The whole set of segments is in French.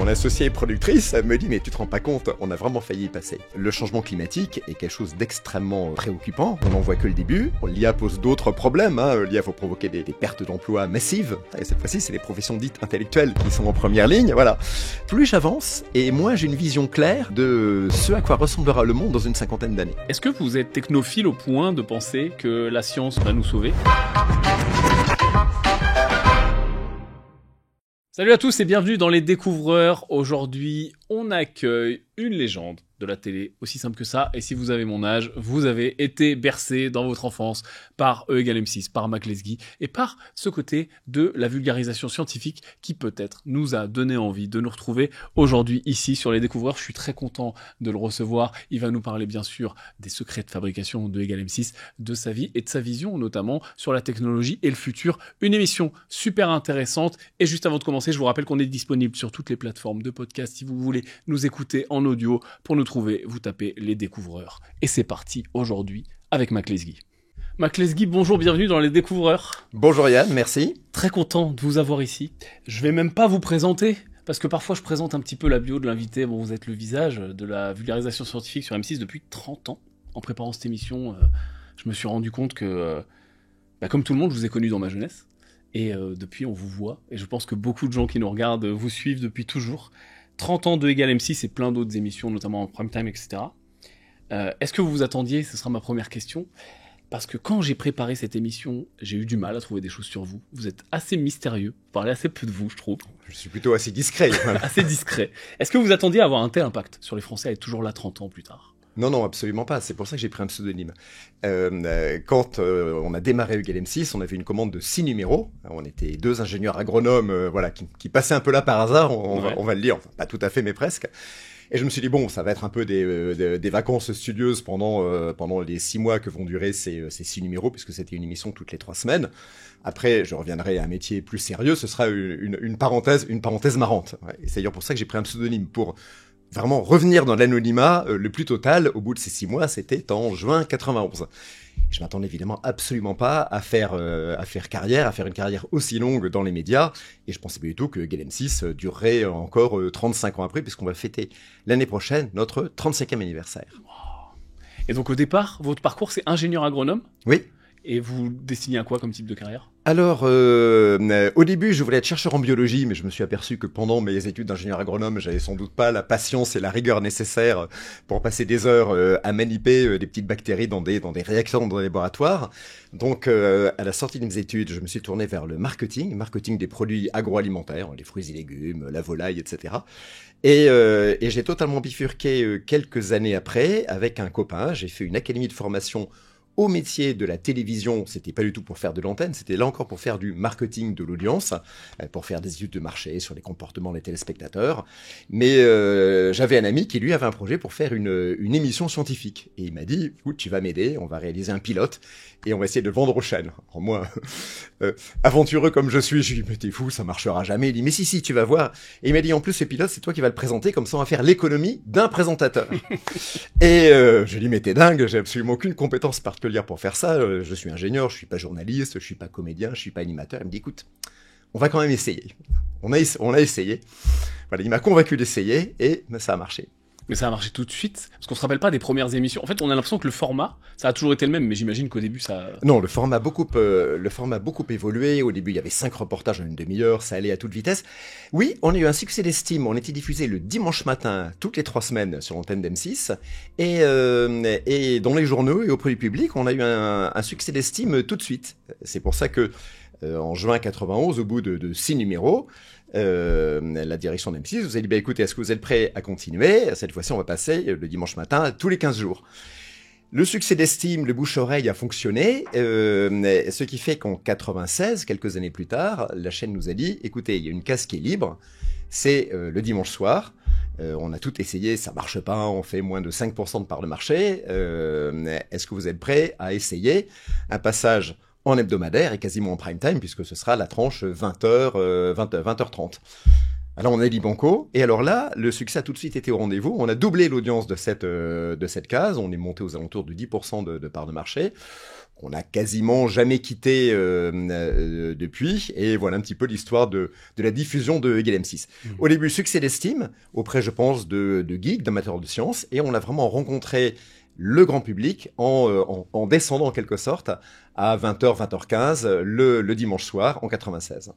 Mon associée productrice me dit, mais tu te rends pas compte, on a vraiment failli y passer. Le changement climatique est quelque chose d'extrêmement préoccupant. On n'en voit que le début. L'IA pose d'autres problèmes. L'IA va provoquer des pertes d'emplois massives. Et cette fois-ci, c'est les professions dites intellectuelles qui sont en première ligne. Voilà. Plus j'avance, et moins j'ai une vision claire de ce à quoi ressemblera le monde dans une 50aine d'années. Est-ce que vous êtes technophile au point de penser que la science va nous sauver ? Salut à tous et bienvenue dans Les Découvreurs. Aujourd'hui, on accueille une légende de la télé, aussi simple que ça. Et si vous avez mon âge, vous avez été bercé dans votre enfance par E = M6, par Mac Lesguy et par ce côté de la vulgarisation scientifique qui peut-être nous a donné envie de nous retrouver aujourd'hui ici sur Les Découvreurs. Je suis très content de le recevoir. Il va nous parler bien sûr des secrets de fabrication de E = M6, de sa vie et de sa vision notamment sur la technologie et le futur. Une émission super intéressante. Et juste avant de commencer, je vous rappelle qu'on est disponible sur toutes les plateformes de podcast. Si vous voulez nous écouter en audio, pour nous trouver, vous tapez Les Découvreurs. Et c'est parti aujourd'hui avec Mac Lesguy. Mac Lesguy, bonjour, bienvenue dans Les Découvreurs. Bonjour Yann, merci. Très content de vous avoir ici. Je vais même pas vous présenter, parce que parfois je présente un petit peu la bio de l'invité. Bon, vous êtes le visage de la vulgarisation scientifique sur M6 depuis 30 ans. En préparant cette émission, je me suis rendu compte que, comme tout le monde, je vous ai connu dans ma jeunesse. Et depuis, on vous voit. Et je pense que beaucoup de gens qui nous regardent vous suivent depuis toujours. 30 ans de E = M6 et plein d'autres émissions, notamment en prime time, etc. Est-ce que vous vous attendiez ? Ce sera ma première question. Parce que quand j'ai préparé cette émission, j'ai eu du mal à trouver des choses sur vous. Vous êtes assez mystérieux. Vous parlez assez peu de vous, je trouve. Je suis plutôt assez discret. Assez discret. Est-ce que vous attendiez à avoir un tel impact sur les Français à être toujours là 30 ans plus tard ? Non, absolument pas. C'est pour ça que j'ai pris un pseudonyme. Quand on a démarré E = M6, on avait une commande de 6 numéros. On était 2 ingénieurs agronomes qui passaient un peu là par hasard, on va le dire. Enfin, pas tout à fait, mais presque. Et je me suis dit, bon, ça va être un peu des vacances studieuses pendant les 6 mois que vont durer ces 6 numéros, puisque c'était une émission toutes les 3 semaines. Après, je reviendrai à un métier plus sérieux. Ce sera une parenthèse marrante. Ouais. Et c'est d'ailleurs pour ça que j'ai pris un pseudonyme, pour vraiment revenir dans l'anonymat le plus total. Au bout de ces 6 mois, c'était en juin 91. Je m'attendais évidemment absolument pas à faire une carrière aussi longue dans les médias. Et je pensais pas du tout que E = M6 durerait encore 35 ans après, puisqu'on va fêter l'année prochaine notre 35e anniversaire. Wow. Et donc au départ, votre parcours, c'est ingénieur agronome ? Oui. Et vous destinez à quoi comme type de carrière ? Alors, au début, je voulais être chercheur en biologie, mais je me suis aperçu que pendant mes études d'ingénieur agronome, j'avais sans doute pas la patience et la rigueur nécessaires pour passer des heures à manipuler des petites bactéries dans des réacteurs dans des laboratoires. Donc, à la sortie de mes études, je me suis tourné vers le marketing des produits agroalimentaires, les fruits et légumes, la volaille, etc. Et j'ai totalement bifurqué quelques années après avec un copain. J'ai fait une académie de formation au métier de la télévision. C'était pas du tout pour faire de l'antenne, c'était là encore pour faire du marketing de l'audience, pour faire des études de marché sur les comportements des téléspectateurs. Mais j'avais un ami qui, lui, avait un projet pour faire une émission scientifique. Et il m'a dit, écoute, tu vas m'aider, on va réaliser un pilote et on va essayer de le vendre aux chaînes. Alors moi, aventureux comme je suis, je lui ai dit, mais t'es fou, ça marchera jamais. Il dit, mais si, tu vas voir. Et il m'a dit, en plus, ce pilote, c'est toi qui vas le présenter, comme ça on va faire l'économie d'un présentateur. Et je lui ai dit, mais t'es dingue, j'ai absolument aucune compétence particulière pour faire ça. Je suis ingénieur, je suis pas journaliste, je suis pas comédien, je suis pas animateur. Il me dit, écoute, on va quand même essayer. On a essayé. Voilà, il m'a convaincu d'essayer et ça a marché. Mais ça a marché tout de suite, parce qu'on se rappelle pas des premières émissions. En fait, on a l'impression que le format, ça a toujours été le même, mais j'imagine qu'au début, ça... Non, le format a beaucoup évolué. Au début, il y avait 5 reportages en une demi-heure, ça allait à toute vitesse. Oui, on a eu un succès d'estime. On était diffusé le dimanche matin, toutes les 3 semaines, sur l'antenne d'M6. Et dans les journaux et auprès du public, on a eu un succès d'estime tout de suite. C'est pour ça que, en juin 91, au bout de 6 numéros, la direction d'M6 vous a dit, écoutez, est-ce que vous êtes prêts à continuer ? Cette fois-ci, on va passer le dimanche matin tous les 15 jours. Le succès d'estime, le bouche-oreille a fonctionné, ce qui fait qu'en 96, quelques années plus tard, la chaîne nous a dit, écoutez, il y a une case qui est libre, c'est le dimanche soir. On a tout essayé, ça marche pas, on fait moins de 5% de part de marché. Est-ce que vous êtes prêts à essayer un passage en hebdomadaire et quasiment en prime time, puisque ce sera la tranche 20h30. Alors on a dit banco, et alors là, le succès a tout de suite été au rendez-vous. On a doublé l'audience de cette case, on est monté aux alentours de 10% de part de marché. On n'a quasiment jamais quitté depuis, et voilà un petit peu l'histoire de la diffusion de Eagle M6. Au début, succès d'estime, auprès, je pense, de geeks, d'amateurs de sciences, et on a vraiment rencontré le grand public en descendant en quelque sorte à 20h, 20h15 le dimanche soir en 96.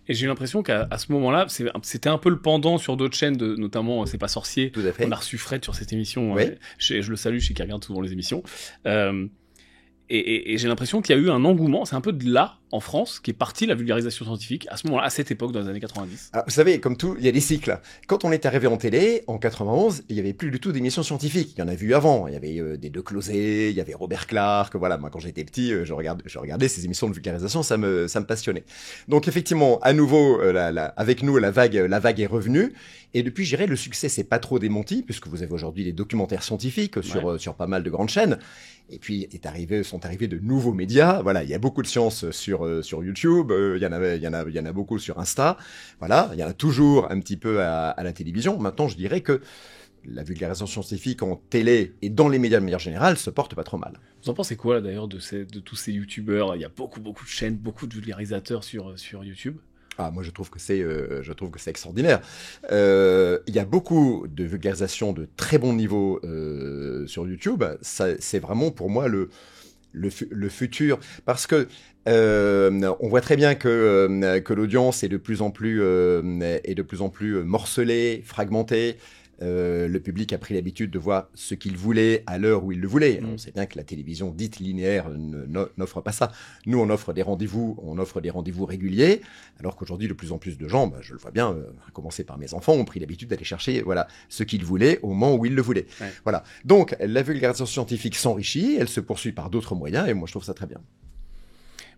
Et j'ai l'impression qu'à ce moment-là, c'était un peu le pendant sur d'autres chaînes, notamment C'est pas sorcier. Tout à fait. On a reçu Fred sur cette émission. Oui. Je le salue, je sais qu'il regarde souvent les émissions. Et j'ai l'impression qu'il y a eu un engouement, c'est un peu de là, en France, qui est partie la vulgarisation scientifique, à ce moment-là, à cette époque, dans les années 90. Alors, vous savez, comme tout, il y a des cycles. Quand on est arrivé en télé, en 91, il n'y avait plus du tout d'émissions scientifiques. Il y en a vu avant. Il y avait des De Closet, il y avait Robert Clark. Voilà, moi, quand j'étais petit, je regardais ces émissions de vulgarisation, ça me passionnait. Donc, effectivement, à nouveau, avec nous, la vague est revenue. Et depuis, je dirais, le succès s'est pas trop démenti, puisque vous avez aujourd'hui des documentaires scientifiques sur pas mal de grandes chaînes. Et puis sont arrivés de nouveaux médias. Voilà, il y a beaucoup de sciences sur YouTube. Il y en a beaucoup sur Insta. Voilà, il y en a toujours un petit peu à la télévision. Maintenant, je dirais que la vulgarisation scientifique en télé et dans les médias de manière générale se porte pas trop mal. Vous en pensez quoi, là, d'ailleurs, de tous ces youtubeurs? Il y a beaucoup de chaînes, beaucoup de vulgarisateurs sur YouTube. Ah, moi, je trouve que c'est extraordinaire. Il y a beaucoup de vulgarisation de très bon niveau sur YouTube. C'est vraiment pour moi le futur, parce que on voit très bien que l'audience est de plus en plus morcelée, fragmentée. Le public a pris l'habitude de voir ce qu'il voulait à l'heure où il le voulait. On sait bien que la télévision dite linéaire n'offre pas ça. Nous, on offre des rendez-vous réguliers, alors qu'aujourd'hui, de plus en plus de gens, je le vois bien, à commencer par mes enfants, ont pris l'habitude d'aller chercher ce qu'ils voulaient au moment où ils le voulaient. Ouais. Voilà. Donc, la vulgarisation scientifique s'enrichit, elle se poursuit par d'autres moyens, et moi, je trouve ça très bien.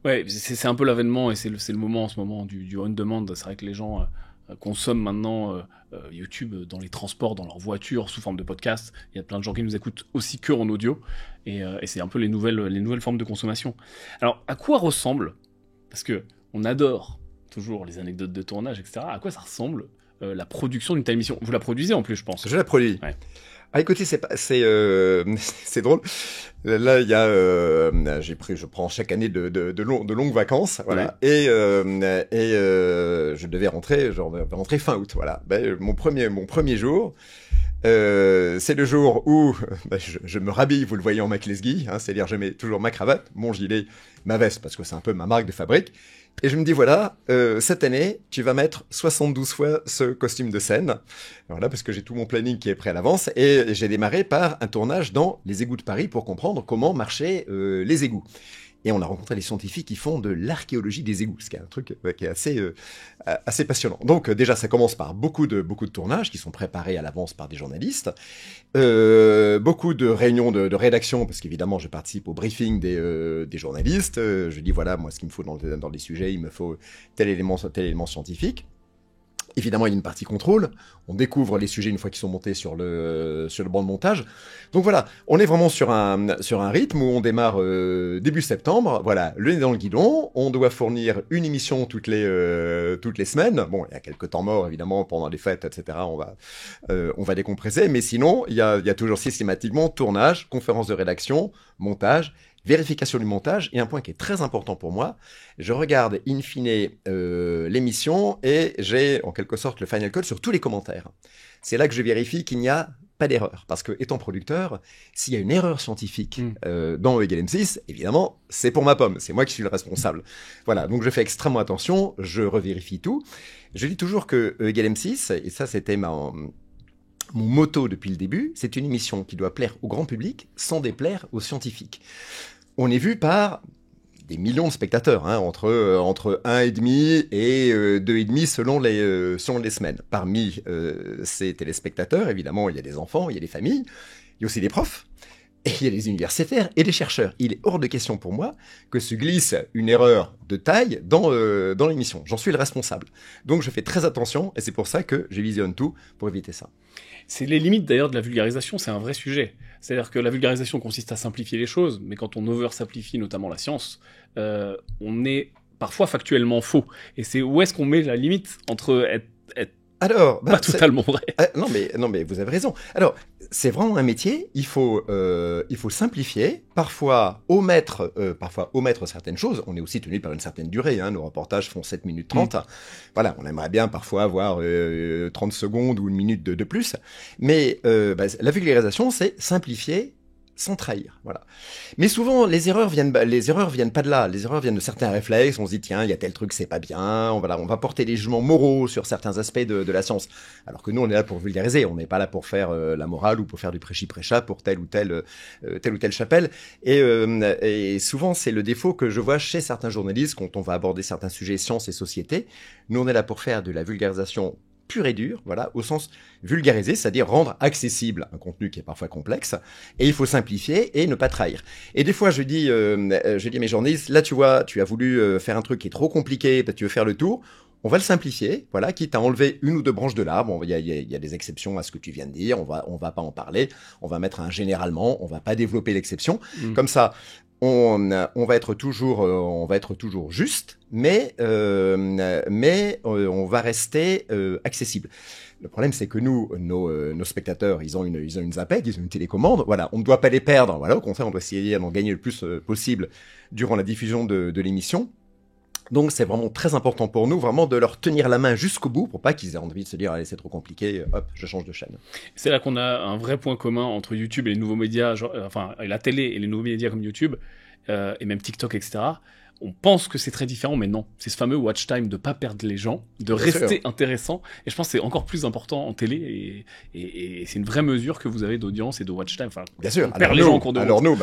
Ouais, c'est un peu l'avènement, et c'est le moment en ce moment du on-demand. C'est vrai que les gens consomment maintenant YouTube dans les transports, dans leur voiture, sous forme de podcast. Il y a plein de gens qui nous écoutent aussi que en audio, et c'est un peu les nouvelles formes de consommation. Alors, à quoi ressemble, parce que on adore toujours les anecdotes de tournage, etc., à quoi ça ressemble la production d'une telle émission? Vous la produisez en plus, je pense. Je la produis. Ouais. Ah, écoutez, c'est drôle. Là, il y a, je prends chaque année de longues vacances, voilà. Ouais. Et je devais rentrer fin août, voilà. Mon premier jour, c'est le jour où je me rhabille, vous le voyez en McLesguy, c'est-à-dire je mets toujours ma cravate, mon gilet, ma veste, parce que c'est un peu ma marque de fabrique. Et je me dis, voilà, cette année, tu vas mettre 72 fois ce costume de scène. Voilà, parce que j'ai tout mon planning qui est prêt à l'avance. Et j'ai démarré par un tournage dans les égouts de Paris pour comprendre comment marchaient les égouts. Et on a rencontré les scientifiques qui font de l'archéologie des égouts, ce qui est un truc qui est assez passionnant. Donc déjà, ça commence par beaucoup de tournages qui sont préparés à l'avance par des journalistes, beaucoup de réunions de rédaction, parce qu'évidemment, je participe au briefing des journalistes. Je dis voilà, moi, ce qu'il me faut dans les sujets, il me faut tel élément scientifique. Évidemment, il y a une partie contrôle. On découvre les sujets une fois qu'ils sont montés sur le banc de montage. Donc voilà, on est vraiment sur un rythme où on démarre début septembre. Voilà, le nez dans le guidon. On doit fournir une émission toutes les semaines. Bon, il y a quelques temps morts évidemment pendant les fêtes, etc. On va décompresser, mais sinon il y a toujours systématiquement tournage, conférence de rédaction, montage. Vérification du montage, et un point qui est très important pour moi, je regarde in fine l'émission et j'ai en quelque sorte le final cut sur tous les commentaires. C'est là que je vérifie qu'il n'y a pas d'erreur, parce que étant producteur, s'il y a une erreur scientifique dans Eagle M6, évidemment, c'est pour ma pomme, c'est moi qui suis le responsable. Voilà, donc je fais extrêmement attention, je revérifie tout. Je dis toujours que Eagle M6, et ça c'était mon motto depuis le début, c'est une émission qui doit plaire au grand public sans déplaire aux scientifiques. On est vu par des millions de spectateurs, entre 1,5 et 2,5 selon les semaines. Parmi ces téléspectateurs, évidemment, il y a des enfants, il y a des familles, il y a aussi des profs, et il y a des universitaires et des chercheurs. Il est hors de question pour moi que se glisse une erreur de taille dans l'émission. J'en suis le responsable. Donc je fais très attention, et c'est pour ça que je visionne tout pour éviter ça. C'est les limites d'ailleurs de la vulgarisation, c'est un vrai sujet. C'est-à-dire que la vulgarisation consiste à simplifier les choses, mais quand on over-simplifie notamment la science, on est parfois factuellement faux. Et c'est où est-ce qu'on met la limite entre être Alors, Pas totalement vrai. non, mais vous avez raison. Alors, c'est vraiment un métier. Il faut simplifier, parfois omettre certaines choses. On est aussi tenu par une certaine durée. Hein. Nos reportages font 7 minutes 30. Voilà, on aimerait bien parfois avoir 30 secondes ou une minute de plus. Mais la vulgarisation, c'est simplifier sans trahir, voilà. Mais souvent, les erreurs viennent pas de là. Les erreurs viennent de certains réflexes. On se dit, tiens, il y a tel truc, c'est pas bien. On va porter des jugements moraux sur certains aspects de la science. Alors que nous, on est là pour vulgariser. On n'est pas là pour faire la morale ou pour faire du prêchi-prêcha pour telle ou telle chapelle. Et souvent, c'est le défaut que je vois chez certains journalistes quand on va aborder certains sujets sciences et société. Nous, on est là pour faire de la vulgarisation pur et dur, voilà, au sens vulgariser, c'est-à-dire rendre accessible un contenu qui est parfois complexe, et il faut simplifier et ne pas trahir. Et des fois, je dis à mes journalistes, là, tu vois, tu as voulu faire un truc qui est trop compliqué, tu veux faire le tour, on va le simplifier, voilà, quitte à enlever une ou deux branches de l'arbre. Il y a des exceptions à ce que tu viens de dire, on va pas en parler, on va mettre un généralement, on va pas développer l'exception. Comme ça, on va être toujours juste, mais on va rester accessible. Le problème, c'est que nos spectateurs, ils ont une ZAPEG, ils ont une télécommande. Voilà, on ne doit pas les perdre. Voilà, au contraire, on doit essayer d'en gagner le plus possible durant la diffusion de l'émission. Donc, c'est vraiment très important pour nous, vraiment, de leur tenir la main jusqu'au bout pour pas qu'ils aient envie de se dire, allez, c'est trop compliqué, hop, je change de chaîne. C'est là qu'on a un vrai point commun entre YouTube et les nouveaux médias, et la télé et les nouveaux médias comme YouTube, et même TikTok, etc. On pense que c'est très différent, mais non. C'est ce fameux watch time de pas perdre les gens, de rester intéressant. Et je pense que c'est encore plus important en télé, et c'est une vraie mesure que vous avez d'audience et de watch time. Enfin, bien sûr. On perd les gens en cours de route. Alors nous,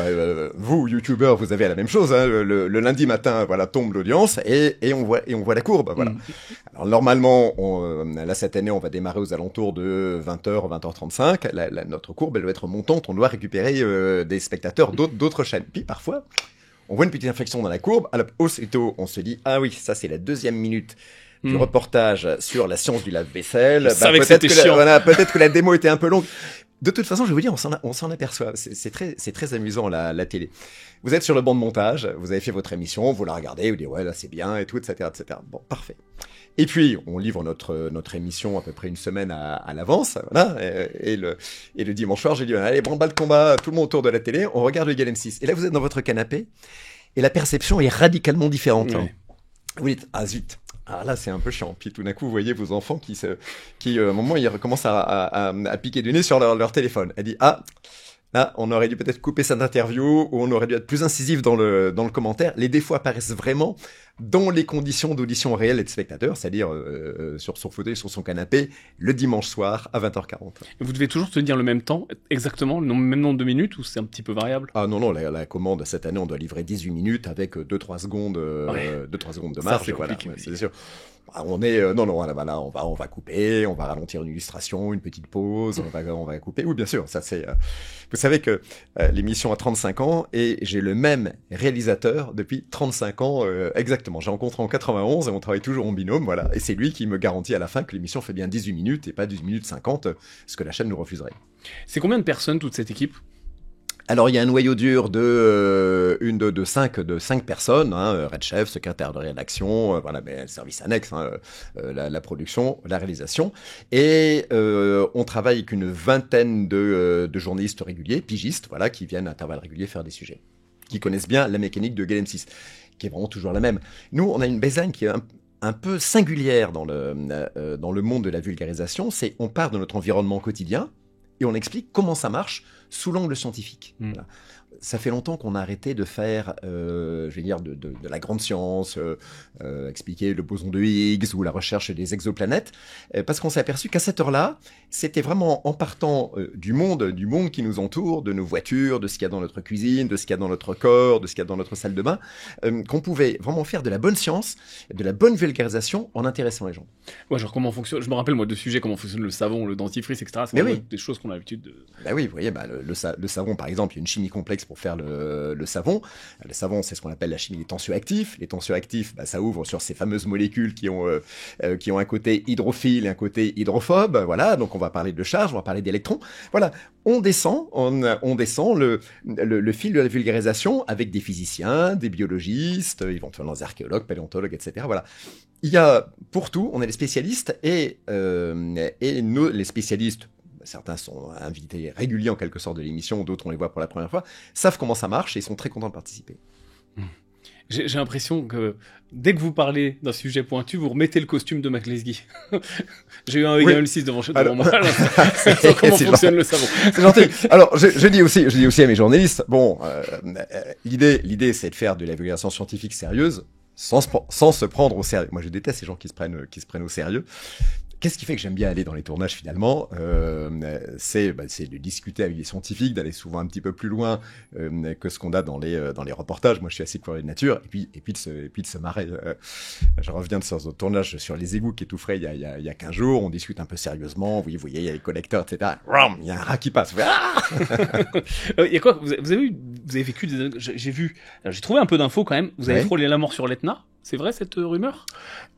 vous, youtubeurs, vous avez la même chose. Hein. Le lundi matin, voilà, tombe l'audience et on voit la courbe. Voilà. Alors normalement, là cette année, on va démarrer aux alentours de 20h, 20h35. Notre courbe, elle doit être montante. On doit récupérer des spectateurs d'autres chaînes. Puis parfois, on voit une petite inflexion dans la courbe, alors aussitôt on se dit « Ah oui, ça c'est la deuxième minute du reportage sur la science du lave-vaisselle. » Peut-être que la démo était un peu longue. De toute façon, je vais vous dire, on s'en aperçoit. C'est très amusant la télé. Vous êtes sur le banc de montage, vous avez fait votre émission, vous la regardez, vous dites « Ouais, là c'est bien, et tout, etc. etc. » Bon, parfait. Et puis, on livre notre émission à peu près une semaine à l'avance, voilà, et le dimanche soir, j'ai dit, allez, branle-bas de combat, tout le monde autour de la télé, on regarde le Égal M6. Et là, vous êtes dans votre canapé, et la perception est radicalement différente. Ouais. Vous dites, ah zut, ah là, c'est un peu chiant. Puis tout d'un coup, vous voyez vos enfants qui à un moment, ils recommencent à piquer du nez sur leur téléphone. Elle dit, ah, là, on aurait dû peut-être couper cette interview, ou on aurait dû être plus incisif dans le commentaire. Les défauts apparaissent vraiment dans les conditions d'audition réelle et de spectateur, c'est-à-dire sur son fauteuil, sur son canapé, le dimanche soir à 20h40. Vous devez toujours tenir le même temps, exactement, le même nombre de minutes, ou c'est un petit peu variable? Ah non, la commande, cette année, on doit livrer 18 minutes avec 2-3 secondes, 2-3 secondes de marge. Ça, c'est compliqué, voilà, c'est sûr. On est on va couper, on va ralentir une illustration, une petite pause, on va couper. Oui, bien sûr, ça c'est vous savez que l'émission a 35 ans et j'ai le même réalisateur depuis 35 ans exactement. J'ai rencontré en 91 et on travaille toujours en binôme, voilà, et c'est lui qui me garantit à la fin que l'émission fait bien 18 minutes et pas 18 minutes 50, ce que la chaîne nous refuserait. C'est combien de personnes toute cette équipe? Alors, il y a un noyau dur de 5 personnes, hein, Red Chef, secrétaire de rédaction, voilà, mais service annexe, hein, la production, la réalisation. Et on travaille avec une vingtaine de journalistes réguliers, pigistes, voilà, qui viennent à intervalles réguliers faire des sujets, qui connaissent bien la mécanique de Égal M6, qui est vraiment toujours la même. Nous, on a une baseline qui est un peu singulière dans le monde de la vulgarisation, c'est on part de notre environnement quotidien, et on explique comment ça marche sous l'angle scientifique. Voilà. Ça fait longtemps qu'on a arrêté de faire, je vais dire, de la grande science, expliquer le boson de Higgs ou la recherche des exoplanètes, parce qu'on s'est aperçu qu'à cette heure-là, c'était vraiment en partant du monde qui nous entoure, de nos voitures, de ce qu'il y a dans notre cuisine, de ce qu'il y a dans notre corps, de ce qu'il y a dans notre salle de bain, qu'on pouvait vraiment faire de la bonne science, de la bonne vulgarisation en intéressant les gens. Ouais, genre comment fonctionne, je me rappelle moi de sujets, comment fonctionne le savon, le dentifrice, etc. C'est des choses qu'on a l'habitude de... Bah oui, vous voyez, le savon par exemple, il y a une chimie complexe latex pour faire le savon. Le savon, c'est ce qu'on appelle la chimie des tensioactifs. Les tensioactifs, ça ouvre sur ces fameuses molécules qui ont un côté hydrophile et un côté hydrophobe. Voilà, donc on va parler de charge, on va parler d'électrons. Voilà, on descend le fil de la vulgarisation avec des physiciens, des biologistes, éventuellement des archéologues, paléontologues, etc. Voilà. Il y a pour tout, on a des spécialistes et nous, les spécialistes, certains sont invités réguliers en quelque sorte de l'émission, d'autres on les voit pour la première fois, savent comment ça marche et ils sont très contents de participer. J'ai l'impression que dès que vous parlez d'un sujet pointu, vous remettez le costume de McLesguy. J'ai eu un EGM6 devant moi. C'est comment fonctionne le savon. C'est gentil. Alors, je dis aussi à mes journalistes, bon, l'idée c'est de faire de la vulgarisation scientifique sérieuse, sans se prendre au sérieux. Moi, je déteste ces gens qui se prennent au sérieux. Qu'est-ce qui fait que j'aime bien aller dans les tournages finalement c'est de discuter avec des scientifiques, d'aller souvent un petit peu plus loin que ce qu'on a dans les reportages. Moi, je suis assez curieux de nature et puis de se marrer. Je reviens de ce tournage sur les égouts qui est tout frais il y a 15 jours. On discute un peu sérieusement. Vous voyez, il y a les collecteurs, etc. Il y a un rat qui passe. Il y a quoi vous avez vécu des... J'ai vu. J'ai trouvé un peu d'infos quand même. Vous avez frôlé la mort sur l'Etna. C'est vrai cette rumeur ?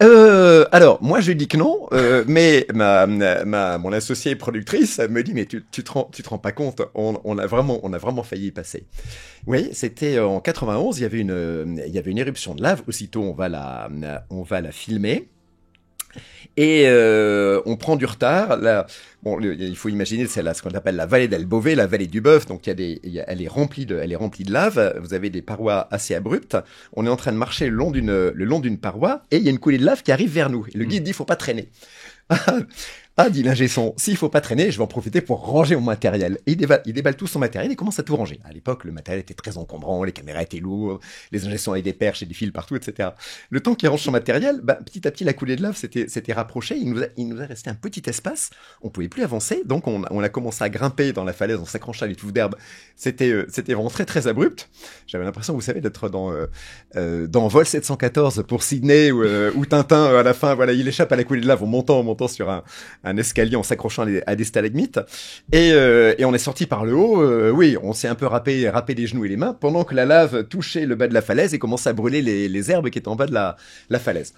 Alors moi je dis que non, mais mon associée productrice me dit mais tu te rends pas compte, on a vraiment failli y passer. Oui, c'était en 91, il y avait une éruption de lave. Aussitôt on va la filmer. Et on prend du retard. Là, bon, il faut imaginer, c'est là ce qu'on appelle la vallée d'El Bové, la vallée du bœuf. Donc elle est remplie de lave. Vous avez des parois assez abruptes. On est en train de marcher le long d'une paroi et il y a une coulée de lave qui arrive vers nous. Et le guide dit faut pas traîner. Dit l'ingé son, s'il faut pas traîner, je vais en profiter pour ranger mon matériel. Et il déballe tout son matériel et commence à tout ranger. À l'époque, le matériel était très encombrant, les caméras étaient lourdes, les ingé sons avaient des perches et des fils partout, etc. Le temps qu'il range son matériel, petit à petit, la coulée de lave s'était rapprochée. Il nous a resté un petit espace. On pouvait plus avancer. Donc, on a commencé à grimper dans la falaise en s'accrochant à les touffes d'herbe. C'était vraiment très, très abrupt. J'avais l'impression, vous savez, d'être dans Vol 714 pour Sydney où Tintin, à la fin, voilà, il échappe à la coulée de lave en montant sur un escalier en s'accrochant à des stalagmites et on est sorti par le haut. Oui, on s'est un peu râpé les genoux et les mains pendant que la lave touchait le bas de la falaise et commençait à brûler les herbes qui étaient en bas de la falaise.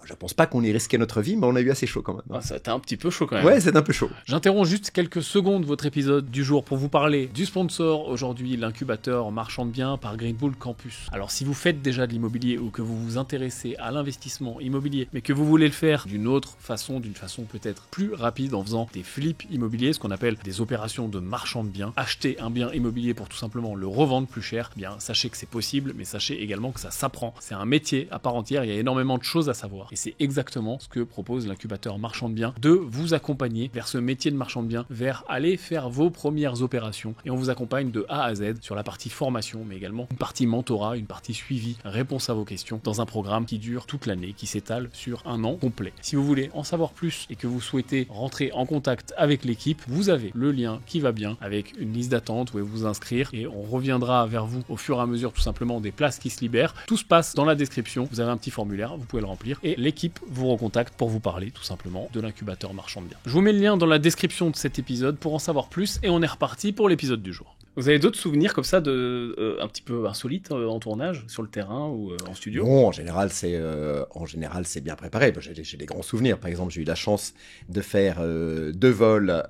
Je pense pas qu'on ait risqué notre vie, mais on a eu assez chaud quand même. Ah, ça a été un petit peu chaud quand même. Ouais, c'est un peu chaud. J'interromps juste quelques secondes votre épisode du jour pour vous parler du sponsor aujourd'hui, l'incubateur Marchand de Biens par Green Bull Campus. Alors si vous faites déjà de l'immobilier ou que vous vous intéressez à l'investissement immobilier, mais que vous voulez le faire d'une façon peut-être plus rapide en faisant des flips immobiliers, ce qu'on appelle des opérations de marchand de biens, acheter un bien immobilier pour tout simplement le revendre plus cher, eh bien sachez que c'est possible, mais sachez également que ça s'apprend. C'est un métier à part entière, il y a énormément de choses à savoir. Et c'est exactement ce que propose l'incubateur Marchand de Biens, de vous accompagner vers ce métier de marchand de biens, vers aller faire vos premières opérations. Et on vous accompagne de A à Z sur la partie formation, mais également une partie mentorat, une partie suivi, réponse à vos questions, dans un programme qui dure toute l'année, qui s'étale sur un an complet. Si vous voulez en savoir plus et que vous souhaitez rentrer en contact avec l'équipe, vous avez le lien qui va bien avec une liste d'attente, vous pouvez vous inscrire et on reviendra vers vous au fur et à mesure tout simplement des places qui se libèrent. Tout se passe dans la description, vous avez un petit formulaire, vous pouvez le remplir et l'équipe vous recontacte pour vous parler tout simplement de l'incubateur Marchand de Biens. Je vous mets le lien dans la description de cet épisode pour en savoir plus et on est reparti pour l'épisode du jour. Vous avez d'autres souvenirs comme ça de un petit peu insolites en tournage, sur le terrain ou en studio ? Non, en général c'est bien préparé. J'ai des grands souvenirs. Par exemple, j'ai eu la chance de faire 2 vols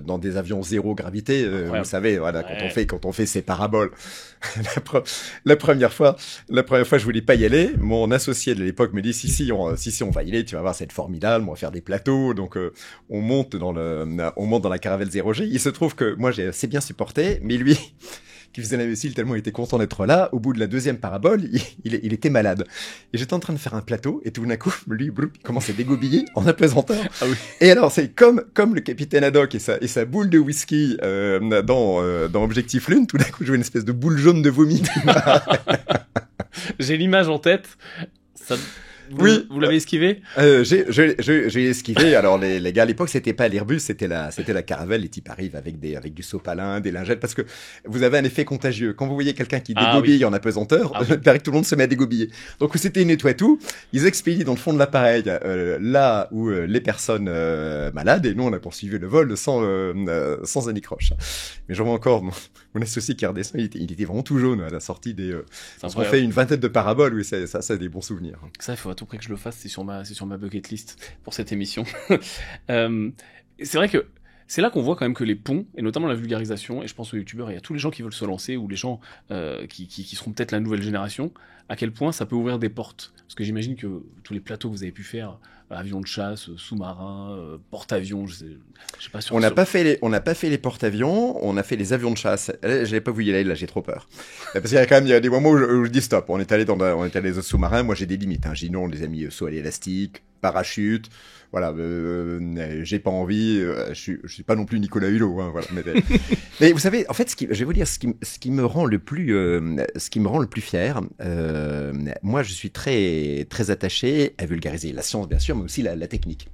dans des avions zéro gravité. Vous savez, voilà, quand on fait ces paraboles. la première fois, je voulais pas y aller. Mon associé de l'époque me dit si on va y aller, tu vas voir, c'est formidable. On va faire des plateaux. Donc on monte dans la caravelle 0G. Il se trouve que moi j'ai assez bien supporté, mais lui qui faisait l'imbécile tellement il était content d'être là, au bout de la 2e parabole, il était malade. Et j'étais en train de faire un plateau, et tout d'un coup, lui, il commence à dégobiller en apesanteur. Ah oui. Et alors, c'est comme le capitaine Haddock et sa boule de whisky dans Objectif Lune, tout d'un coup, je vois une espèce de boule jaune de vomi. J'ai l'image en tête. Vous l'avez esquivé? J'ai esquivé. Alors les gars à l'époque c'était pas l'Airbus, c'était la Caravelle. Les types arrivent avec du sopalin, des lingettes, parce que vous avez un effet contagieux. Quand vous voyez quelqu'un qui dégobille en apesanteur, il paraît que tout le monde se met à dégobiller. Donc c'était nettoie tout. Ils expédient dans le fond de l'appareil là où les personnes malades, et nous on a poursuivi le vol sans anicroche. Mais j'en vois encore mon associé qui redescend, il était vraiment tout jaune à la sortie des. On fait une vingtaine de paraboles, oui, ça c'est des bons souvenirs. Ça, il faut à tout prix que je le fasse, c'est sur ma bucket list pour cette émission. C'est vrai que c'est là qu'on voit quand même que les ponts, et notamment la vulgarisation, et je pense aux youtubeurs et à tous les gens qui veulent se lancer, ou les gens qui seront peut-être la nouvelle génération, à quel point ça peut ouvrir des portes. Parce que j'imagine que tous les plateaux que vous avez pu faire, avions de chasse, sous-marins, porte-avions, je sais pas. On n'a pas fait les porte-avions, on a fait les avions de chasse. Je l'ai pas voulu y aller, là, j'ai trop peur. Parce qu'il y a quand même, il y a des moments où je dis stop. On est allé dans les sous-marins. Moi, j'ai des limites. J'ai dit non, on les a mis saut à l'élastique, parachute. Voilà, j'ai pas envie. Je suis pas non plus Nicolas Hulot. Voilà. Mais vous savez, en fait, je vais vous dire, ce qui me rend le plus fier. Moi, je suis très très attaché à vulgariser la science, bien sûr, mais aussi la technique.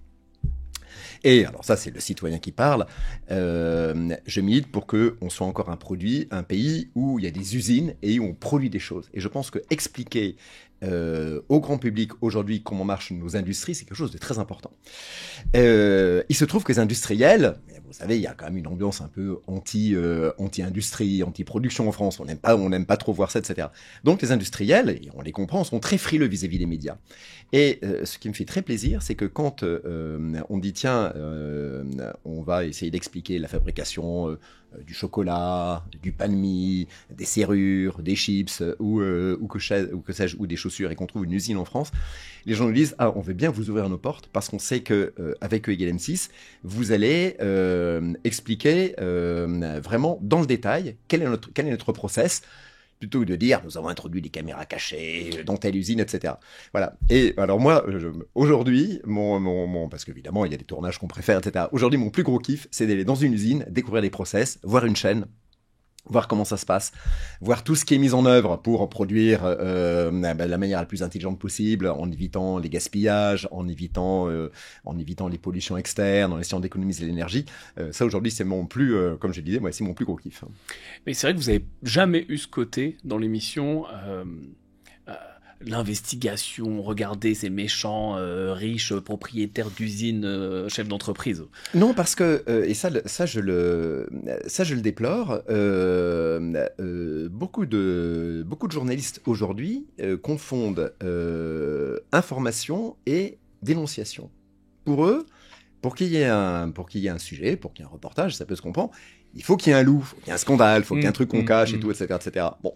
Et alors ça, c'est le citoyen qui parle. Je milite pour que on soit encore un pays où il y a des usines et où on produit des choses. Et je pense que expliquer au grand public aujourd'hui comment marchent nos industries, c'est quelque chose de très important. Il se trouve que les industriels, vous savez, il y a quand même une ambiance un peu anti-industrie, anti-production en France. On n'aime pas trop voir ça, etc. Donc les industriels, et on les comprend, sont très frileux vis-à-vis des médias. Et ce qui me fait très plaisir, c'est que quand on dit tiens, on va essayer d'expliquer la fabrication du chocolat, du pain de mie, des serrures, des chips ou que sais-je, ou des chaussures, et qu'on trouve une usine en France, les gens nous disent on veut bien vous ouvrir nos portes parce qu'on sait que avec E=M6, vous allez expliquer vraiment dans le détail quel est notre process, plutôt que de dire nous avons introduit des caméras cachées dans telle usine, etc. Voilà. Et alors moi, aujourd'hui, parce qu'évidemment il y a des tournages qu'on préfère, etc. Aujourd'hui, mon plus gros kiff, c'est d'aller dans une usine, découvrir les process, voir une chaîne, voir comment ça se passe, voir tout ce qui est mis en œuvre pour produire de la manière la plus intelligente possible, en évitant les gaspillages, en évitant les pollutions externes, en essayant d'économiser l'énergie. Ça, aujourd'hui, c'est comme je disais, c'est mon plus gros kiff. Mais c'est vrai que vous n'avez jamais eu ce côté dans l'émission... l'investigation, regardez ces méchants riches propriétaires d'usines, chefs d'entreprise. Non, parce que et ça je le déplore. Beaucoup de journalistes aujourd'hui confondent information et dénonciation. Pour eux, pour qu'il y ait un sujet, pour qu'il y ait un reportage, ça peut se comprendre. Il faut qu'il y ait un loup, il faut qu'il y ait un scandale, il faut qu'il y ait un truc qu'on cache et tout, etc., etc. Bon.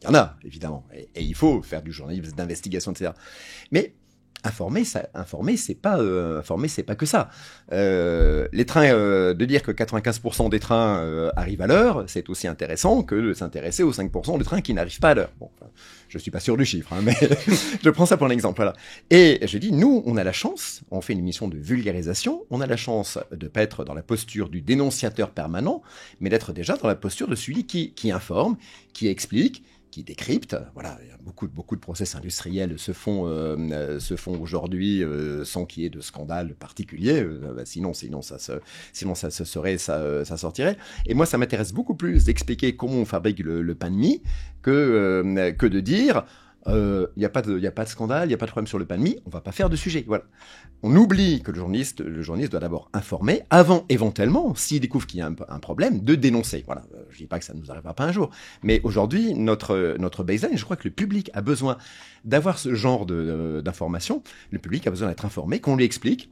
Il y en a, évidemment, et il faut faire du journalisme d'investigation, etc. Mais informer, c'est pas que ça. Les trains, de dire que 95% des trains arrivent à l'heure, c'est aussi intéressant que de s'intéresser aux 5% de trains qui n'arrivent pas à l'heure. Bon, je suis pas sûr du chiffre, mais je prends ça pour l'exemple. Voilà. Et je dis, nous, on a la chance, on fait une émission de vulgarisation, on a la chance de pas être dans la posture du dénonciateur permanent, mais d'être déjà dans la posture de celui qui informe, qui explique, qui décrypte. Voilà, beaucoup de process industriels se font aujourd'hui sans qu'il y ait de scandale particulier. Sinon ça sortirait. Et moi, ça m'intéresse beaucoup plus d'expliquer comment on fabrique le pain de mie que de dire il n'y a pas de scandale, il n'y a pas de problème sur le pain de mie, on va pas faire de sujet. Voilà. On oublie que le journaliste doit d'abord informer, avant éventuellement, s'il découvre qu'il y a un problème, de dénoncer. Voilà. Je dis pas que ça ne nous arrivera pas un jour, mais aujourd'hui, notre baseline, je crois que le public a besoin d'avoir ce genre d'informations. Le public a besoin d'être informé, qu'on lui explique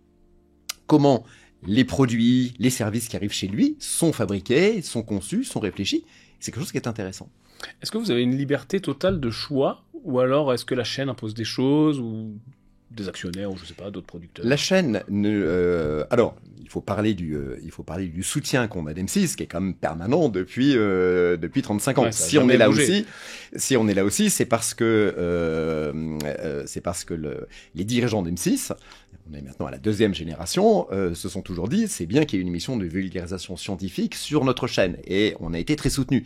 comment les produits, les services qui arrivent chez lui sont fabriqués, sont conçus, sont réfléchis. C'est quelque chose qui est intéressant. Est-ce que vous avez une liberté totale de choix, ou alors est-ce que la chaîne impose des choses, ou des actionnaires, ou je sais pas, d'autres producteurs? La chaîne, alors, il faut parler du soutien qu'on a d'M6, qui est quand même permanent depuis 35 ans. Ouais, si on est là aussi, c'est parce que les dirigeants d'M6, on est maintenant à la 2e génération, se sont toujours dit, c'est bien qu'il y ait une émission de vulgarisation scientifique sur notre chaîne, et on a été très soutenus.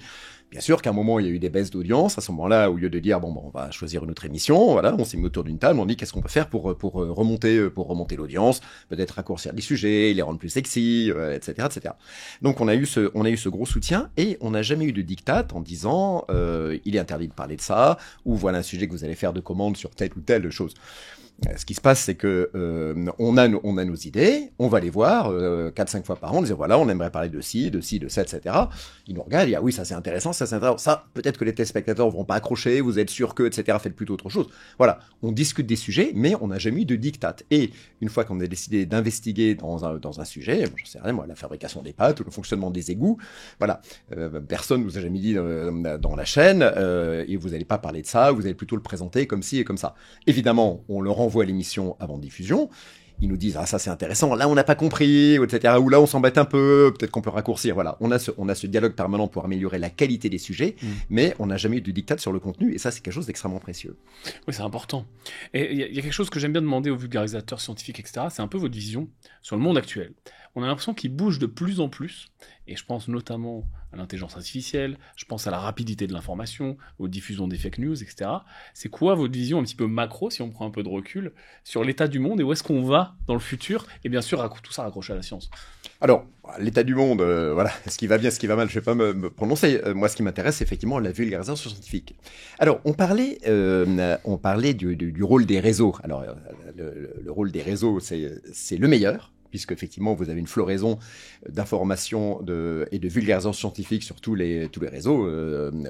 Bien sûr qu'à un moment, il y a eu des baisses d'audience. À ce moment-là, au lieu de dire, bon, on va choisir une autre émission, voilà, on s'est mis autour d'une table, on dit qu'est-ce qu'on peut faire pour remonter l'audience, peut-être raccourcir les sujets, les rendre plus sexy, etc., etc. Donc, on a eu ce gros soutien et on n'a jamais eu de diktat en disant, il est interdit de parler de ça, ou voilà un sujet que vous allez faire de commande sur telle ou telle chose. Ce qui se passe, c'est que on a nos idées, on va les voir 4-5 fois par an, on dit voilà, on aimerait parler de ci, de ça, etc. Ils nous regardent, ils disent ah oui, ça c'est intéressant, ça peut-être que les téléspectateurs vont pas accrocher, vous êtes sûr que, etc. Faites plutôt autre chose. Voilà, on discute des sujets, mais on n'a jamais eu de diktat. Et une fois qu'on a décidé d'investiguer dans un sujet, j'en sais rien moi, la fabrication des pâtes ou le fonctionnement des égouts, voilà, personne nous a jamais dit dans la chaîne et vous n'allez pas parler de ça, vous allez plutôt le présenter comme ci et comme ça. Évidemment, on le renvoie à l'émission avant diffusion. Ils nous disent ah ça c'est intéressant, là on n'a pas compris, etc. Ou là on s'embête un peu, peut-être qu'on peut raccourcir. Voilà, on a ce dialogue permanent pour améliorer la qualité des sujets, mais on n'a jamais eu de diktat sur le contenu et ça c'est quelque chose d'extrêmement précieux. Oui, c'est important. Et il y a quelque chose que j'aime bien demander aux vulgarisateurs scientifiques, etc. C'est un peu votre vision sur le monde actuel. On a l'impression qu'il bouge de plus en plus, et je pense notamment à l'intelligence artificielle, je pense à la rapidité de l'information, aux diffusions des fake news, etc. C'est quoi votre vision un petit peu macro, si on prend un peu de recul, sur l'état du monde et où est-ce qu'on va dans le futur, et bien sûr tout ça raccroché à la science? Alors, l'état du monde, voilà, ce qui va bien, ce qui va mal, je vais pas me prononcer. Moi, ce qui m'intéresse, c'est effectivement la vulgarisation scientifique. Alors, on parlait du rôle des réseaux. Alors, le rôle des réseaux, c'est le meilleur, puisque effectivement vous avez une floraison d'informations et de vulgarisation scientifique sur tous les réseaux,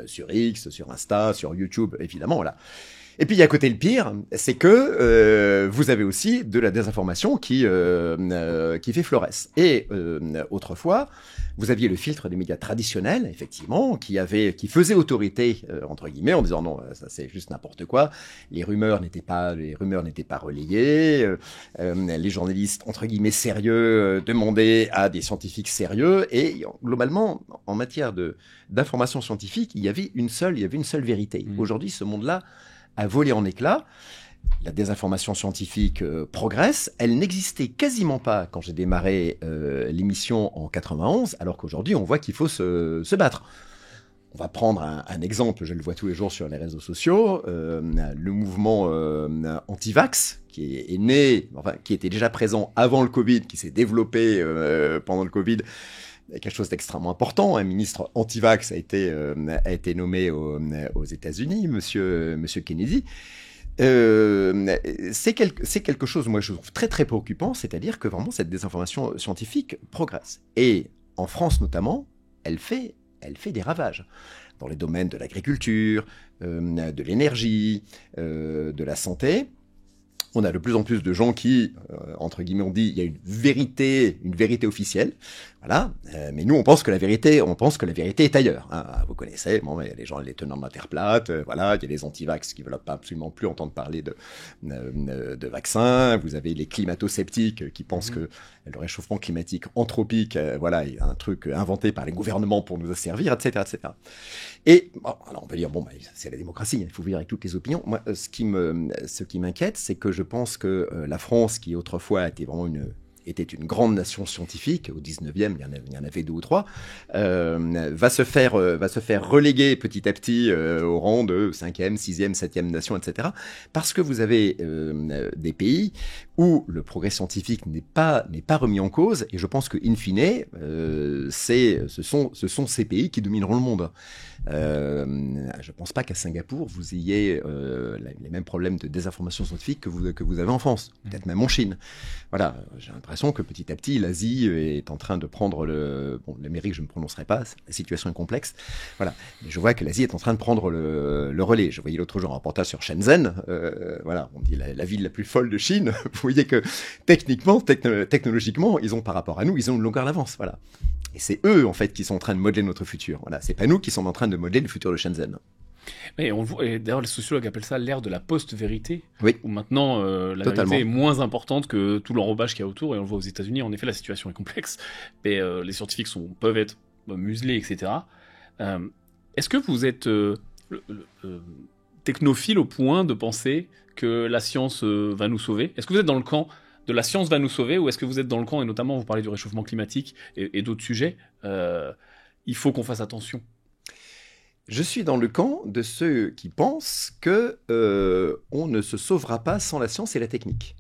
sur X, sur Insta, sur YouTube, évidemment, voilà. Et puis, il y a à côté le pire, c'est que vous avez aussi de la désinformation qui fait florès. Et autrefois, vous aviez le filtre des médias traditionnels, effectivement, qui faisait autorité, entre guillemets, en disant non, ça c'est juste n'importe quoi. Les rumeurs n'étaient pas relayées. Les journalistes, entre guillemets, sérieux demandaient à des scientifiques sérieux. Et globalement, en matière d'information scientifique, il y avait une seule vérité. Aujourd'hui, ce monde-là a volé en éclats. La désinformation scientifique progresse. Elle n'existait quasiment pas quand j'ai démarré l'émission en 91, alors qu'aujourd'hui, on voit qu'il faut se battre. On va prendre un exemple, je le vois tous les jours sur les réseaux sociaux, le mouvement anti-vax, qui est né, enfin, qui était déjà présent avant le Covid, qui s'est développé pendant le Covid. Quelque chose d'extrêmement important. Un ministre anti-vax a été nommé aux États-Unis, Monsieur Kennedy. C'est quelque chose, moi, je trouve très très préoccupant, c'est-à-dire que vraiment cette désinformation scientifique progresse. Et en France notamment, elle fait des ravages dans les domaines de l'agriculture, de l'énergie, de la santé. On a de plus en plus de gens qui, entre guillemets, ont dit il y a une vérité officielle, voilà. Mais nous, on pense que la vérité est ailleurs. Hein. Vous connaissez, bon, il y a les gens, les tenants de la Terre plate, voilà. Il y a les anti-vax qui veulent absolument plus entendre parler de vaccins. Vous avez les climato-sceptiques qui pensent que le réchauffement climatique anthropique, voilà, est un truc inventé par les gouvernements pour nous asservir, etc., etc. Et bon, alors on peut dire bon, bah, c'est la démocratie, il faut vivre avec toutes les opinions. Moi, ce qui m'inquiète, c'est que je pense que la France, qui autrefois était une grande nation scientifique, au 19e, il y en avait 2 ou 3, va se faire reléguer petit à petit au rang de 5e, 6e, 7e nation, etc. Parce que vous avez des pays où le progrès scientifique n'est pas remis en cause, et je pense que in fine, ce sont ces pays qui domineront le monde. Je pense pas qu'à Singapour vous ayez les mêmes problèmes de désinformation scientifique que vous avez en France, peut-être même en Chine. Voilà, j'ai l'impression que petit à petit l'Asie est en train de prendre l'Amérique, je ne me prononcerai pas, la situation est complexe. Voilà, mais je vois que l'Asie est en train de prendre le relais. Je voyais l'autre jour un reportage sur Shenzhen. Voilà, on dit la ville la plus folle de Chine. Vous voyez que techniquement, technologiquement, ils ont par rapport à nous, ils ont une longueur d'avance. Voilà. Et c'est eux, en fait, qui sont en train de modeler notre futur. Voilà, c'est pas nous qui sommes en train de modeler le futur de Shenzhen. Et d'ailleurs, les sociologues appellent ça l'ère de la post-vérité, oui. Où maintenant la Totalement. vérité est moins importante que tout l'enrobage qu'il y a autour, et on le voit aux États-Unis. En effet, la situation est complexe, mais les scientifiques peuvent être muselés, etc. Est-ce que vous êtes technophile au point de penser que la science va nous sauver? Est-ce que vous êtes dans le camp de la science va nous sauver, ou est-ce que vous êtes dans le camp, et notamment vous parlez du réchauffement climatique et d'autres sujets, il faut qu'on fasse attention? Je suis dans le camp de ceux qui pensent que on ne se sauvera pas sans la science et la technique.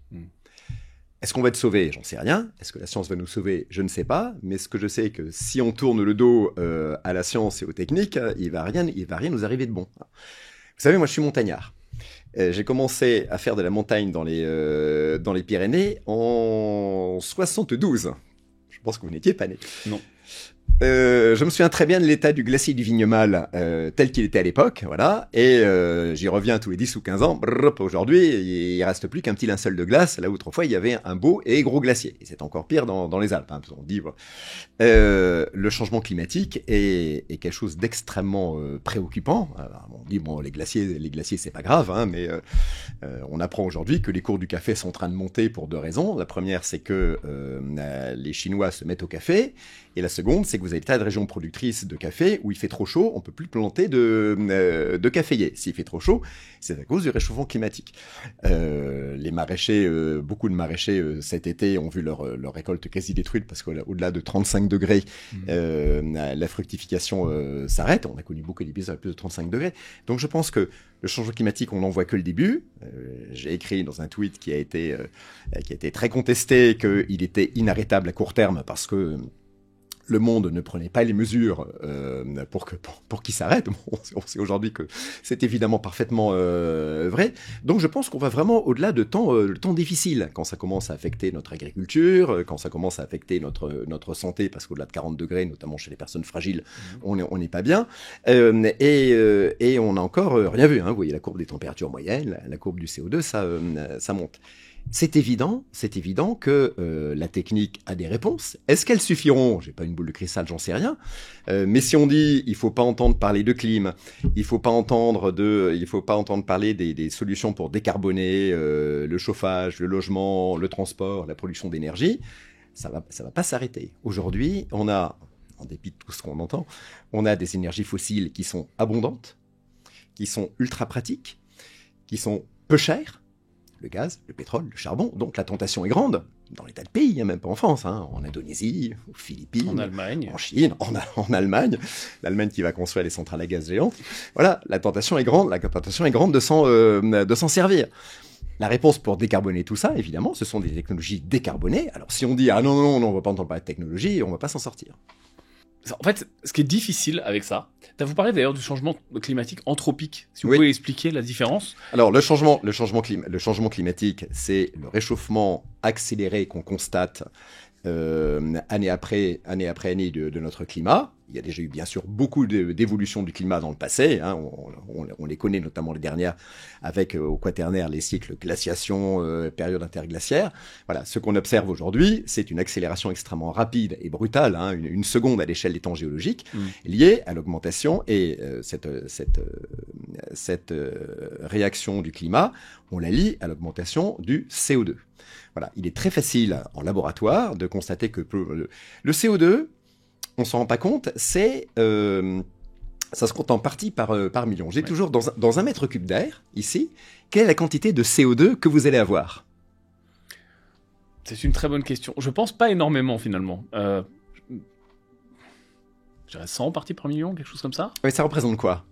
Est-ce qu'on va être sauvé? J'en sais rien. Est-ce que la science va nous sauver? Je ne sais pas. Mais ce que je sais, que si on tourne le dos à la science et aux techniques, il va rien nous arriver de bon. Vous savez, moi, je suis montagnard. J'ai commencé à faire de la montagne dans les Pyrénées en 72. Je pense que vous n'étiez pas né. Non. Je me souviens très bien de l'état du glacier du Vignemale tel qu'il était à l'époque, voilà, et j'y reviens tous les 10 ou 15 ans. Aujourd'hui, il reste plus qu'un petit linceul de glace, là où autrefois il y avait un beau et gros glacier. Et c'est encore pire dans les Alpes, hein, on dit, voilà. Le changement climatique est quelque chose d'extrêmement préoccupant. Alors, on dit, bon, les glaciers c'est pas grave, hein, mais on apprend aujourd'hui que les cours du café sont en train de monter pour deux raisons. La première, c'est que les Chinois se mettent au café, et la seconde, c'est que vous avez des tas de régions productrices de café où il fait trop chaud, on peut plus planter de caféiers. S'il fait trop chaud, c'est à cause du réchauffement climatique. Les maraîchers, beaucoup de maraîchers cet été ont vu leur récolte quasi détruite parce qu'au-delà de 35 degrés, la fructification s'arrête. On a connu beaucoup d'épisodes à plus de 35 degrés. Donc je pense que le changement climatique, on n'en voit que le début. J'ai écrit dans un tweet qui a été très contesté qu'il était inarrêtable à court terme parce que le monde ne prenait pas les mesures pour qu'il s'arrête. Bon, on sait aujourd'hui que c'est évidemment parfaitement vrai. Donc je pense qu'on va vraiment au-delà de le temps difficile, quand ça commence à affecter notre agriculture, quand ça commence à affecter notre santé, parce qu'au-delà de 40 degrés, notamment chez les personnes fragiles, on n'est pas bien. Et on n'a encore rien vu. Hein. Vous voyez la courbe des températures moyennes, la courbe du CO2, ça monte. C'est évident que la technique a des réponses. Est-ce qu'elles suffiront? J'ai pas une boule de cristal, j'en sais rien. Mais si on dit il faut pas entendre parler de clim, il faut pas entendre parler des solutions pour décarboner le chauffage, le logement, le transport, la production d'énergie, ça va pas s'arrêter. Aujourd'hui, on a, en dépit de tout ce qu'on entend, on a des énergies fossiles qui sont abondantes, qui sont ultra pratiques, qui sont peu chères. Le gaz, le pétrole, le charbon. Donc la tentation est grande dans les tas de pays, même pas en France, hein, en Indonésie, aux Philippines, en Allemagne, en Chine, en Allemagne. L'Allemagne qui va construire les centrales à gaz géantes. Voilà, la tentation est grande de s'en servir. La réponse pour décarboner tout ça, évidemment, ce sont des technologies décarbonées. Alors si on dit ah non, on va pas entendre parler de technologie, on va pas s'en sortir. En fait, ce qui est difficile avec ça, vous parlez d'ailleurs du changement climatique anthropique. Si vous oui. pouvez expliquer la différence. Alors, le changement climatique, c'est le réchauffement accéléré qu'on constate année après année de notre climat. Il y a déjà eu bien sûr beaucoup d'évolutions du climat dans le passé. Hein. On les connaît, notamment les dernières, avec au Quaternaire les cycles glaciation, période interglaciaire. Voilà, ce qu'on observe aujourd'hui, c'est une accélération extrêmement rapide et brutale, hein, une seconde à l'échelle des temps géologiques, liée à l'augmentation et cette réaction du climat, on la lie à l'augmentation du CO2. Voilà, il est très facile en laboratoire de constater que le CO2, on s'en rend pas compte, ça se compte en partie par million. J'ai toujours dans un mètre cube d'air, ici, quelle est la quantité de CO2 que vous allez avoir? C'est une très bonne question. Je pense pas énormément, finalement. Je dirais 100 parties par million, quelque chose comme ça. Oui, ça représente quoi?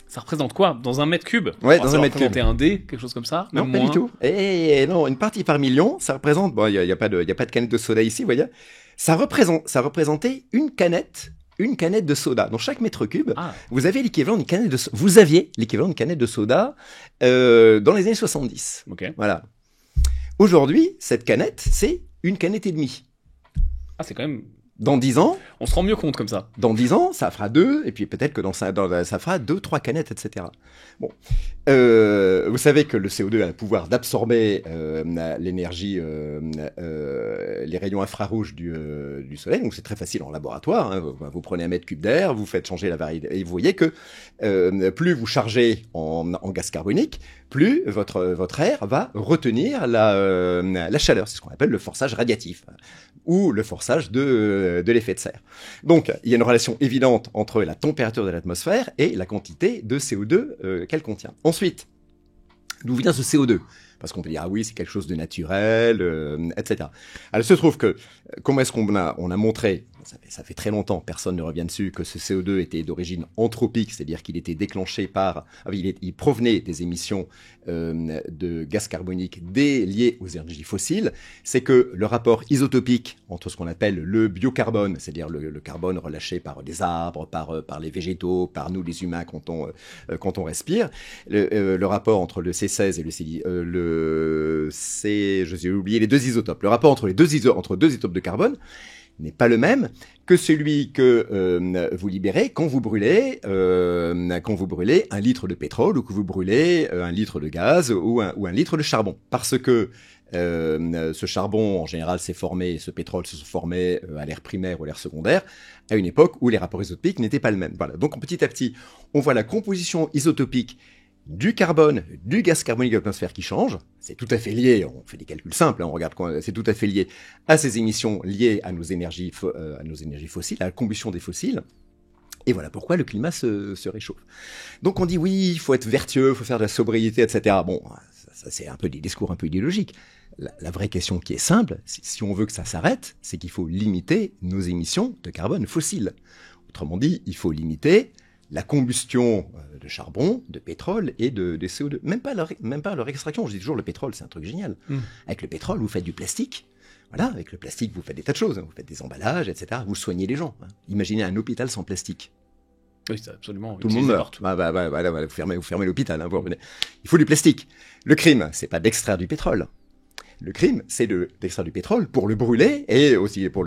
Ça représente quoi? Dans un mètre cube? Ouais, dans un mètre cube. Un dé, quelque chose comme ça? Non, pas du tout. Et non, une partie par million, ça représente... Bon, il y a pas de canette de soda ici, vous voyez. Ça représentait une canette de soda. Dans chaque mètre cube, vous aviez l'équivalent d'une canette de soda. Vous aviez l'équivalent d'une canette de soda dans les années 70. Okay. Voilà. Aujourd'hui, cette canette, c'est une canette et demie. Ah, c'est quand même... Dans 10 ans... On se rend mieux compte comme ça. Dans 10 ans, ça fera 2, et puis peut-être que ça fera 2, 3 canettes, etc. Bon. Vous savez que le CO2 a le pouvoir d'absorber l'énergie, les rayons infrarouges du soleil, donc c'est très facile en laboratoire. Hein. Vous prenez un mètre cube d'air, vous faites changer la variété, et vous voyez que plus vous chargez en gaz carbonique, plus votre air va retenir la chaleur. C'est ce qu'on appelle le forçage radiatif, ou le forçage de l'effet de serre. Donc, il y a une relation évidente entre la température de l'atmosphère et la quantité de CO2 qu'elle contient. Ensuite, d'où vient ce CO2 ? Parce qu'on peut dire, ah oui, c'est quelque chose de naturel, etc. Alors, il se trouve que, comment est-ce qu'on a montré, ça fait très longtemps, personne ne revient dessus, que ce CO2 était d'origine anthropique, c'est-à-dire qu'il était déclenché il provenait des émissions de gaz carbonique liées aux énergies fossiles. C'est que le rapport isotopique entre ce qu'on appelle le biocarbone, c'est-à-dire le carbone relâché par des arbres, par les végétaux, par nous les humains quand on respire, le rapport entre le C16 et j'ai oublié les deux isotopes. Le rapport entre deux isotopes de carbone n'est pas le même que celui que vous libérez quand vous brûlez un litre de pétrole ou que vous brûlez un litre de gaz ou un litre de charbon. Parce que ce charbon, en général, ce pétrole se formait à l'ère primaire ou à l'ère secondaire, à une époque où les rapports isotopiques n'étaient pas les mêmes. Voilà. Donc petit à petit, on voit la composition isotopique du carbone, du gaz carbonique de l'atmosphère qui change. C'est tout à fait lié, on fait des calculs simples, on regarde, c'est tout à fait lié à ces émissions liées à nos énergies fossiles, à la combustion des fossiles. Et voilà pourquoi le climat se réchauffe. Donc on dit oui, il faut être vertueux, il faut faire de la sobriété, etc. Bon, ça c'est un peu des discours un peu idéologiques. La vraie question qui est simple, si on veut que ça s'arrête, c'est qu'il faut limiter nos émissions de carbone fossile. Autrement dit, il faut limiter la combustion de charbon, de pétrole et de CO2. Même pas leur extraction. Je dis toujours, le pétrole, c'est un truc génial. Avec le pétrole, vous faites du plastique. Voilà, avec le plastique, vous faites des tas de choses. Vous faites des emballages, etc. Vous soignez les gens. Imaginez un hôpital sans plastique. Oui, c'est absolument. Tout le monde meurt. Vous fermez l'hôpital. Vous revenez. Il faut du plastique. Le crime, c'est pas d'extraire du pétrole. Le crime, c'est d'extraire du pétrole pour le brûler et aussi pour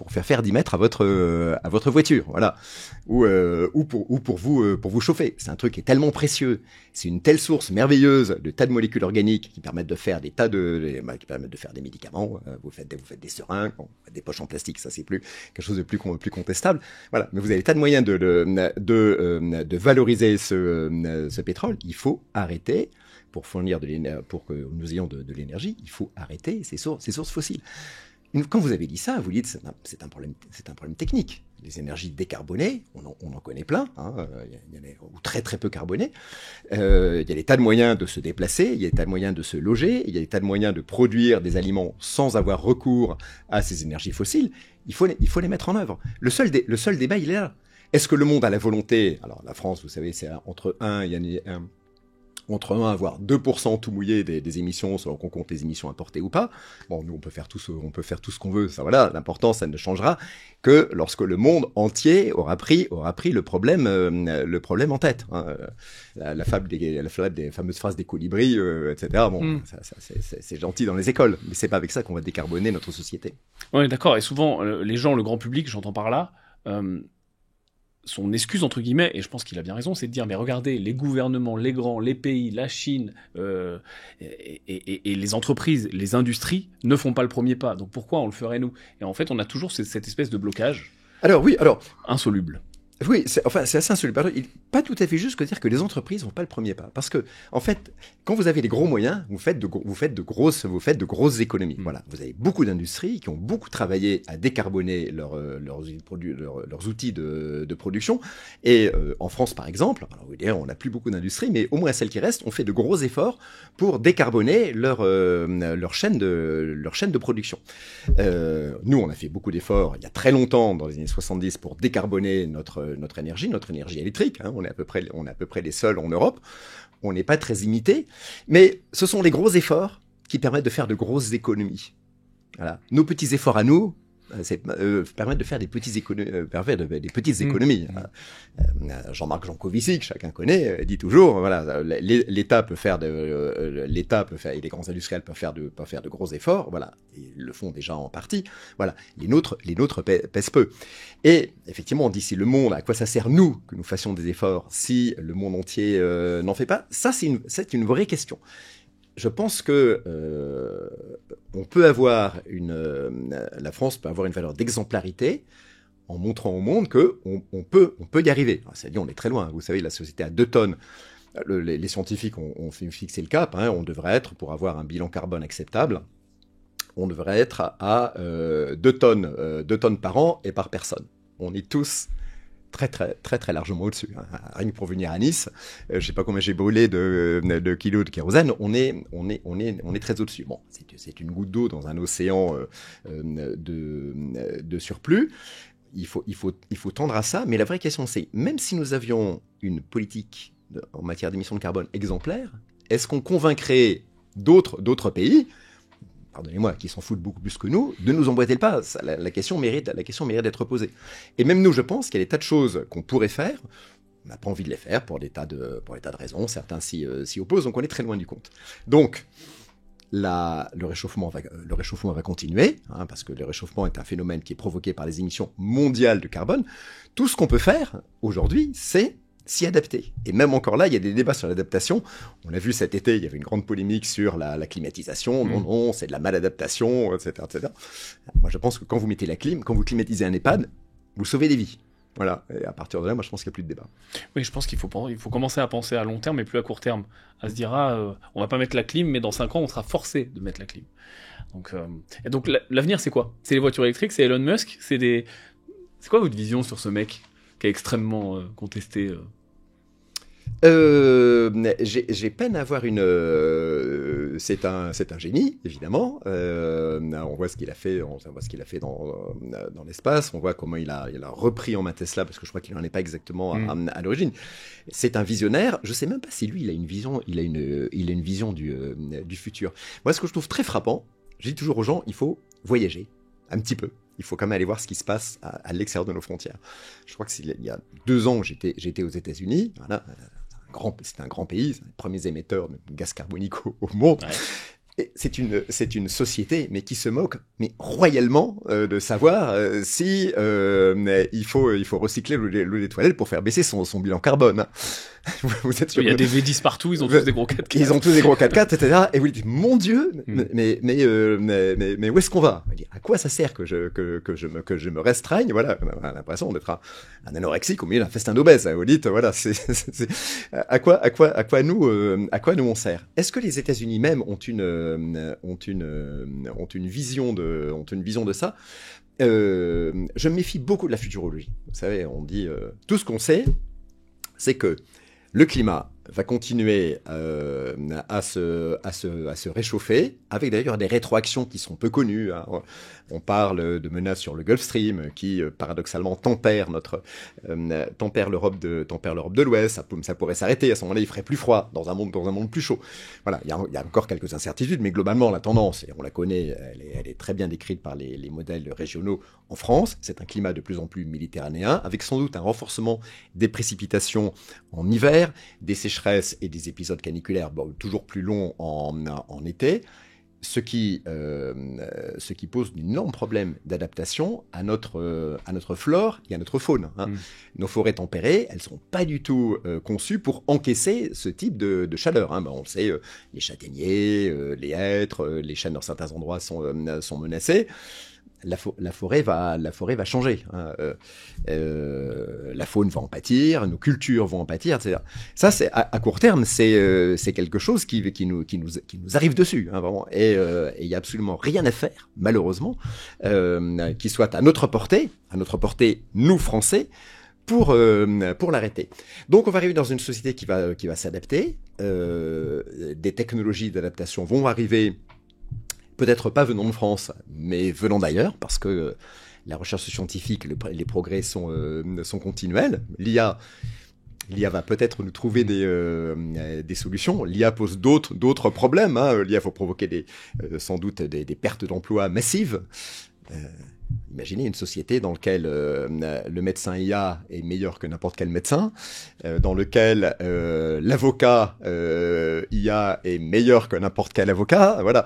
faire 10 mètres à votre voiture, voilà, ou pour vous chauffer. C'est un truc qui est tellement précieux. C'est une telle source merveilleuse de tas de molécules organiques qui permettent de faire qui permettent de faire des médicaments. Vous faites des seringues, des poches en plastique, ça c'est plus quelque chose de plus contestable. Voilà, mais vous avez des tas de moyens de valoriser ce pétrole. Il faut arrêter. Pour que nous ayons de l'énergie, il faut arrêter ces sources fossiles. Quand vous avez dit ça, vous dites c'est un problème technique. Les énergies décarbonées, on en connaît plein, il y en a, ou très très peu carbonées. Il y a des tas de moyens de se déplacer, il y a des tas de moyens de se loger, il y a des tas de moyens de produire des aliments sans avoir recours à ces énergies fossiles. Il faut les mettre en œuvre. Le seul débat, il est là. Est-ce que le monde a la volonté? Alors la France, vous savez, c'est entre 1 voire 2% tout mouillé des émissions, selon qu'on compte les émissions importées ou pas. Bon, nous, on peut faire tout ce qu'on veut, ça voilà. L'important, ça ne changera que lorsque le monde entier aura pris le problème en tête. La fable des fameuses phrases des colibris, etc. Bon, c'est gentil dans les écoles, mais c'est pas avec ça qu'on va décarboner notre société. Oui, d'accord. Et souvent, les gens, le grand public, j'entends par là, son excuse, entre guillemets, et je pense qu'il a bien raison, c'est de dire, mais regardez, les gouvernements, les grands, les pays, la Chine, et les entreprises, les industries ne font pas le premier pas. Donc pourquoi on le ferait nous? Et en fait, on a toujours cette espèce de blocage. Insoluble. Oui, c'est assez insoluble. Pas tout à fait juste de dire que les entreprises n'ont pas le premier pas. Parce que, en fait, quand vous avez des gros moyens, vous faites de grosses économies. Voilà. Vous avez beaucoup d'industries qui ont beaucoup travaillé à décarboner leurs outils de production. Et en France, par exemple, alors vous dire, on n'a plus beaucoup d'industries, mais au moins celles qui restent ont fait de gros efforts pour décarboner leur chaîne de production. Nous, on a fait beaucoup d'efforts il y a très longtemps, dans les années 70, pour décarboner notre énergie électrique. On est à peu près les seuls en Europe. On n'est pas très imités, mais ce sont les gros efforts qui permettent de faire de grosses économies. Voilà. Nos petits efforts à nous permettent de faire des petites économies. Jean-Marc Jancovici, que chacun connaît, dit toujours, voilà, l'État peut faire et les grands industriels peuvent faire de gros efforts, voilà, ils le font déjà en partie, voilà, les nôtres pèsent peu. Et effectivement, on dit si le monde, à quoi ça sert nous que nous fassions des efforts si le monde entier n'en fait pas? Ça, c'est une vraie question. Je pense que on peut avoir la France peut avoir une valeur d'exemplarité en montrant au monde que on peut y arriver. C'est-à-dire, on est très loin. Vous savez, la société à 2 tonnes. Les scientifiques ont fixé le cap. On devrait être, pour avoir un bilan carbone acceptable, on devrait être à 2 tonnes par an et par personne. On est tous très largement au-dessus. Hein. Rien que pour venir à Nice, je sais pas combien j'ai brûlé de kilos de kérosène, on est très au-dessus. Bon, c'est une goutte d'eau dans un océan de surplus. Il faut tendre à ça, mais la vraie question c'est, même si nous avions une politique en matière d'émissions de carbone exemplaire, est-ce qu'on convaincrait d'autres pays, pardonnez-moi, qui s'en foutent beaucoup plus que nous, de nous emboîter le pas? Ça, la question mérite d'être posée. Et même nous, je pense qu'il y a des tas de choses qu'on pourrait faire. On n'a pas envie de les faire pour des tas de raisons. Certains s'y opposent, donc on est très loin du compte. Donc, le réchauffement va continuer, hein, parce que le réchauffement est un phénomène qui est provoqué par les émissions mondiales de carbone. Tout ce qu'on peut faire aujourd'hui, c'est s'y adapter. Et même encore là, il y a des débats sur l'adaptation. On l'a vu cet été, il y avait une grande polémique sur la climatisation. Non, c'est de la maladaptation, etc., etc. Moi, je pense que quand vous mettez la clim, quand vous climatisez un EHPAD, vous sauvez des vies. Voilà, et à partir de là, moi je pense qu'il n'y a plus de débat. Oui, je pense qu'il faut commencer à penser à long terme et plus à court terme. À se dire, on va pas mettre la clim, mais dans 5 ans, on sera forcé de mettre la clim. Et donc l'avenir, c'est quoi? C'est les voitures électriques, c'est Elon Musk, c'est quoi votre vision sur ce mec qui est extrêmement contesté J'ai peine à avoir une. C'est un génie, évidemment. On voit ce qu'il a fait, dans l'espace. On voit comment il a repris en main Tesla, parce que je crois qu'il n'en est pas exactement à l'origine. C'est un visionnaire. Je sais même pas si lui, il a une vision. Il a une vision du futur. Moi, ce que je trouve très frappant, je dis toujours aux gens, il faut voyager un petit peu. Il faut quand même aller voir ce qui se passe à l'extérieur de nos frontières. Je crois que il y a 2 ans, j'étais aux États-Unis. Voilà. C'est un grand pays, c'est un des premiers émetteurs de gaz carbonique au monde. Ouais. Et c'est une société, mais qui se moque, mais royalement, de savoir si il faut recycler l'eau des toilettes pour faire baisser son bilan carbone. Vous êtes sûr? Il y a des V10 partout, ils ont tous des gros 4x4. Ils ont tous des gros 4x4, etc. Et vous dites, mon Dieu, mais où est-ce qu'on va? À quoi ça sert que je me restreigne? Voilà, on a l'impression d'être un anorexique au milieu d'un festin d'obèses. Vous dites, voilà, à quoi nous on sert? Est-ce que les États-Unis même ont une vision de ça? Je me méfie beaucoup de la futurologie. Vous savez, on dit tout ce qu'on sait, c'est que le climat va continuer à se réchauffer, avec d'ailleurs des rétroactions qui sont peu connues. Hein. On parle de menaces sur le Gulf Stream qui, paradoxalement, tempère l'Europe de l'Ouest. Ça pourrait s'arrêter. À ce moment-là, il ferait plus froid dans un monde plus chaud. Voilà, il y a encore quelques incertitudes, mais globalement, la tendance, et on la connaît, elle est très bien décrite par les modèles régionaux en France. C'est un climat de plus en plus méditerranéen, avec sans doute un renforcement des précipitations en hiver, des sécheresses et des épisodes caniculaires toujours plus longs en été, ce qui pose d'énormes problèmes d'adaptation à notre flore et à notre faune. Hein. Nos forêts tempérées, elles ne sont pas du tout conçues pour encaisser ce type de chaleur. Hein. On le sait, les châtaigniers, les hêtres, les chênes dans certains endroits sont menacés. La forêt va changer. Hein. La faune va en pâtir, nos cultures vont en pâtir, etc. Ça, c'est à court terme, c'est quelque chose qui nous arrive dessus, hein, vraiment. Et il y a absolument rien à faire, malheureusement, qui soit à notre portée, nous Français, pour l'arrêter. Donc, on va arriver dans une société qui va s'adapter. Des technologies d'adaptation vont arriver. Peut-être pas venant de France, mais venant d'ailleurs, parce que la recherche scientifique, les progrès sont continuels. L'IA va peut-être nous trouver des solutions. L'IA pose d'autres problèmes. Hein. L'IA faut provoquer sans doute des pertes d'emplois massives. Imaginez une société dans laquelle le médecin IA est meilleur que n'importe quel médecin, dans lequel l'avocat IA est meilleur que n'importe quel avocat. Voilà.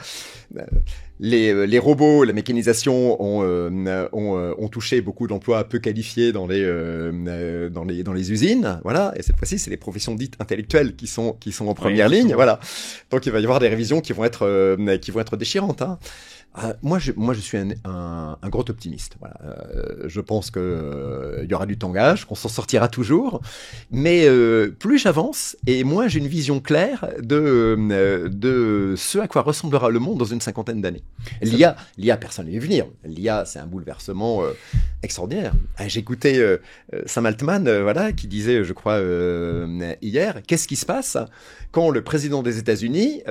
Les robots, la mécanisation ont touché beaucoup d'emplois peu qualifiés dans les usines. Voilà. Et cette fois-ci, c'est les professions dites intellectuelles qui sont en première ligne. Voilà. Donc il va y avoir des révisions qui vont être déchirantes. Hein. Moi, je suis un gros optimiste. Voilà. Je pense il y aura du tangage, qu'on s'en sortira toujours. Mais plus j'avance, et moins j'ai une vision claire de ce à quoi ressemblera le monde dans une cinquantaine d'années. L'IA, personne ne va y venir. L'IA, c'est un bouleversement extraordinaire. J'écoutais Sam Altman, voilà, qui disait, je crois, hier, qu'est-ce qui se passe quand le président des États-Unis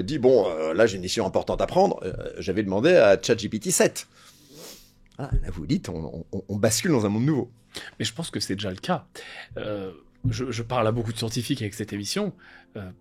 dit bon, là j'ai une mission importante à prendre, j'avais demandé à ChatGPT 7. Ah, là vous dites, on bascule dans un monde nouveau. Mais je pense que c'est déjà le cas. Je parle à beaucoup de scientifiques avec cette émission.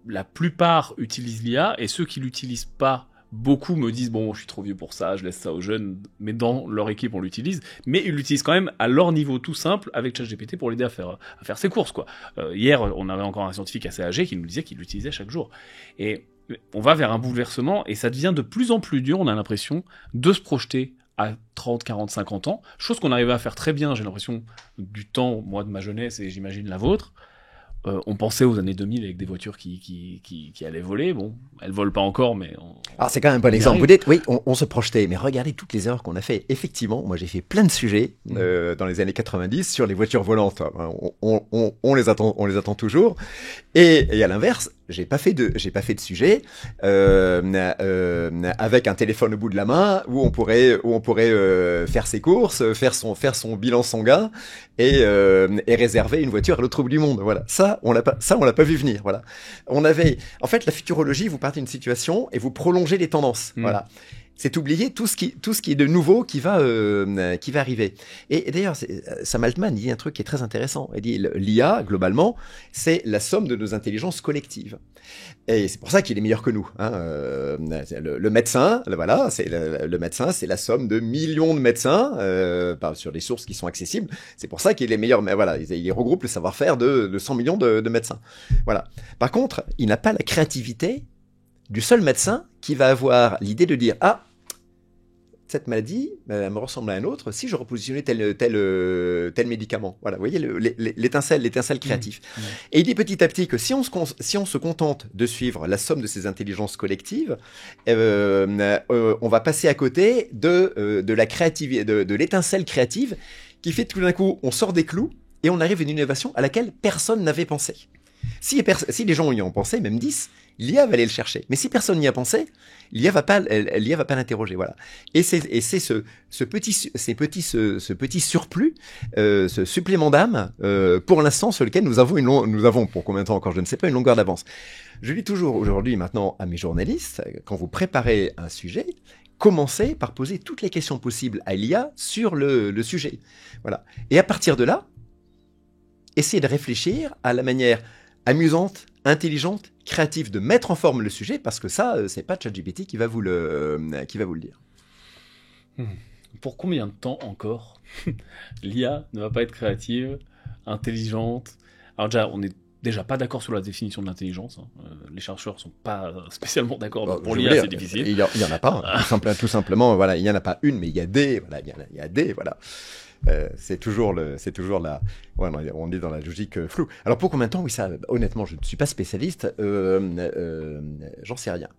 La plupart utilisent l'IA et ceux qui l'utilisent pas, beaucoup me disent bon, je suis trop vieux pour ça, je laisse ça aux jeunes. Mais dans leur équipe, on l'utilise. Mais ils l'utilisent quand même à leur niveau tout simple avec ChatGPT pour l'aider à faire ses courses, quoi. Hier, on avait encore un scientifique assez âgé qui nous disait qu'il l'utilisait chaque jour. Et on va vers un bouleversement et ça devient de plus en plus dur, on a l'impression, de se projeter à 30, 40, 50 ans, chose qu'on arrivait à faire très bien, j'ai l'impression, du temps, moi, de ma jeunesse, et j'imagine la vôtre. On pensait aux années 2000 avec des voitures qui allaient voler. Bon, elles volent pas encore, mais... Alors, c'est quand même un bon exemple. Vous dites, oui, on se projetait, mais regardez toutes les erreurs qu'on a fait. Effectivement, moi, j'ai fait plein de sujets dans les années 90 sur les voitures volantes. On les attend toujours. Et à l'inverse, j'ai pas fait de sujet avec un téléphone au bout de la main où on pourrait faire ses courses, faire son bilan sanguin et réserver une voiture à l'autre bout du monde. Voilà, ça on l'a pas vu venir. Voilà, en fait, la futurologie, vous partez d'une situation et vous prolongez les tendances. Voilà. C'est oublier tout ce qui est de nouveau qui va arriver. Et d'ailleurs, Sam Altman dit un truc qui est très intéressant. Il dit l'IA, globalement, c'est la somme de nos intelligences collectives. Et c'est pour ça qu'il est meilleur que nous. Hein. Le médecin, voilà, le médecin, c'est la somme de millions de médecins sur des sources qui sont accessibles. C'est pour ça qu'il est meilleur. Mais voilà, il regroupe le savoir-faire de 100 millions de médecins. Voilà. Par contre, il n'a pas la créativité du seul médecin qui va avoir l'idée de dire ah, cette maladie elle me ressemble à un autre si je repositionnais tel médicament. Voilà, vous voyez l'étincelle créative. Et il dit petit à petit que si on se contente de suivre la somme de ces intelligences collectives, on va passer à côté de la créativité, de l'étincelle créative qui fait tout d'un coup on sort des clous et on arrive à une innovation à laquelle personne n'avait pensé. Si les gens y ont pensé, même 10, l'IA va aller le chercher. Mais si personne n'y a pensé, l'IA va pas l'interroger. Voilà. Et c'est ce petit surplus, ce supplément d'âme, pour l'instant sur lequel nous avons pour combien de temps encore, je ne sais pas, une longueur d'avance. Je dis toujours aujourd'hui maintenant à mes journalistes, quand vous préparez un sujet, commencez par poser toutes les questions possibles à l'IA sur le sujet. Voilà. Et à partir de là, essayez de réfléchir à la manière amusante, intelligente, créative de mettre en forme le sujet, parce que ça, c'est pas ChatGPT qui va vous le dire. Pour combien de temps encore l'IA ne va pas être créative, intelligente? Alors déjà, on est déjà pas d'accord sur la définition de l'intelligence. Hein. Les chercheurs sont pas spécialement d'accord. Pour l'IA, c'est difficile. Il y en a pas. Hein. Tout simplement, voilà, il y en a pas une, mais il y a des. Voilà, il y a des. Voilà. C'est toujours la. Ouais, on est dans la logique floue. Alors pour combien de temps? Oui, ça. Honnêtement, je ne suis pas spécialiste. J'en sais rien.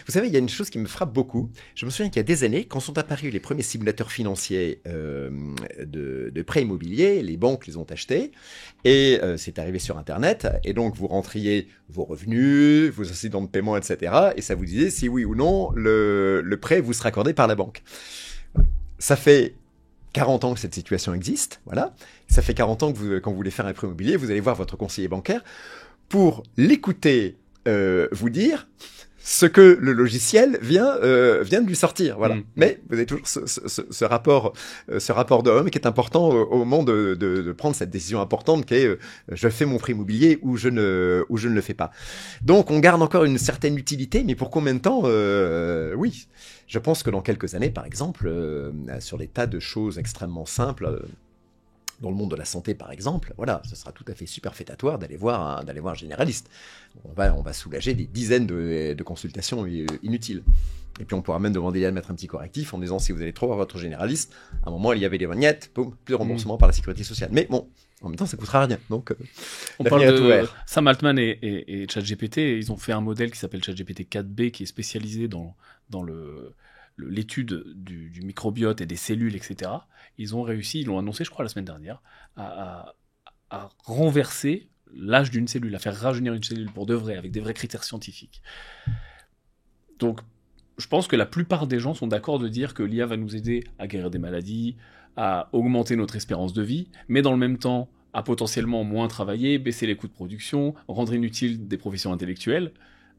Vous savez, il y a une chose qui me frappe beaucoup. Je me souviens qu'il y a des années, quand sont apparus les premiers simulateurs financiers de prêts immobiliers, les banques les ont achetés et c'est arrivé sur Internet. Et donc, vous rentriez vos revenus, vos incidents de paiement, etc. Et ça vous disait si oui ou non le prêt vous sera accordé par la banque. Ça fait 40 ans que cette situation existe, voilà. Ça fait 40 ans que quand vous voulez faire un prêt immobilier, vous allez voir votre conseiller bancaire pour l'écouter vous dire ce que le logiciel vient de lui sortir, voilà. Mais vous avez toujours ce rapport d'homme qui est important au moment de prendre cette décision importante qui est je fais mon prêt immobilier ou je ne le fais pas. Donc on garde encore une certaine utilité, mais pour combien de temps oui. Je pense que dans quelques années, par exemple, sur des tas de choses extrêmement simples, dans le monde de la santé, par exemple, voilà, ce sera tout à fait superfétatoire d'aller voir un généraliste. On va soulager des dizaines de consultations inutiles. Et puis on pourra même demander à mettre un petit correctif en disant si vous allez trop voir votre généraliste, à un moment il y avait des vignettes, boum, plus de remboursement par la sécurité sociale. Mais bon, en même temps ça coûtera rien. Donc on parle de Sam Altman et ChatGPT. Ils ont fait un modèle qui s'appelle ChatGPT 4B qui est spécialisé dans l'étude du microbiote et des cellules, etc., ils ont réussi, ils l'ont annoncé, je crois, la semaine dernière, à renverser l'âge d'une cellule, à faire rajeunir une cellule pour de vrai, avec des vrais critères scientifiques. Donc, je pense que la plupart des gens sont d'accord de dire que l'IA va nous aider à guérir des maladies, à augmenter notre espérance de vie, mais dans le même temps, à potentiellement moins travailler, baisser les coûts de production, rendre inutiles des professions intellectuelles.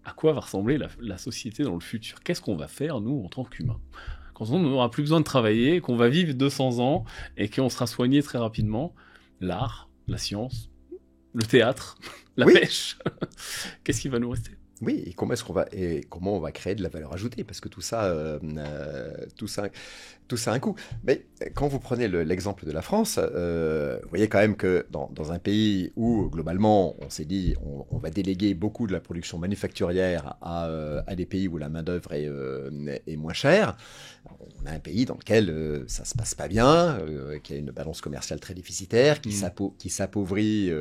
À quoi va ressembler la société dans le futur? Qu'est-ce qu'on va faire, nous, en tant qu'humains? Quand on n'aura plus besoin de travailler, qu'on va vivre 200 ans et qu'on sera soigné très rapidement, l'art, la science, le théâtre, la pêche, qu'est-ce qui va nous rester? Oui, et comment on va créer de la valeur ajoutée, parce que tout ça a un coût. Mais quand vous prenez l'exemple de la France, vous voyez quand même que dans un pays où globalement on s'est dit on va déléguer beaucoup de la production manufacturière à des pays où la main d'œuvre est moins chère, on a un pays dans lequel ça se passe pas bien, qui a une balance commerciale très déficitaire, qui s'appauvrit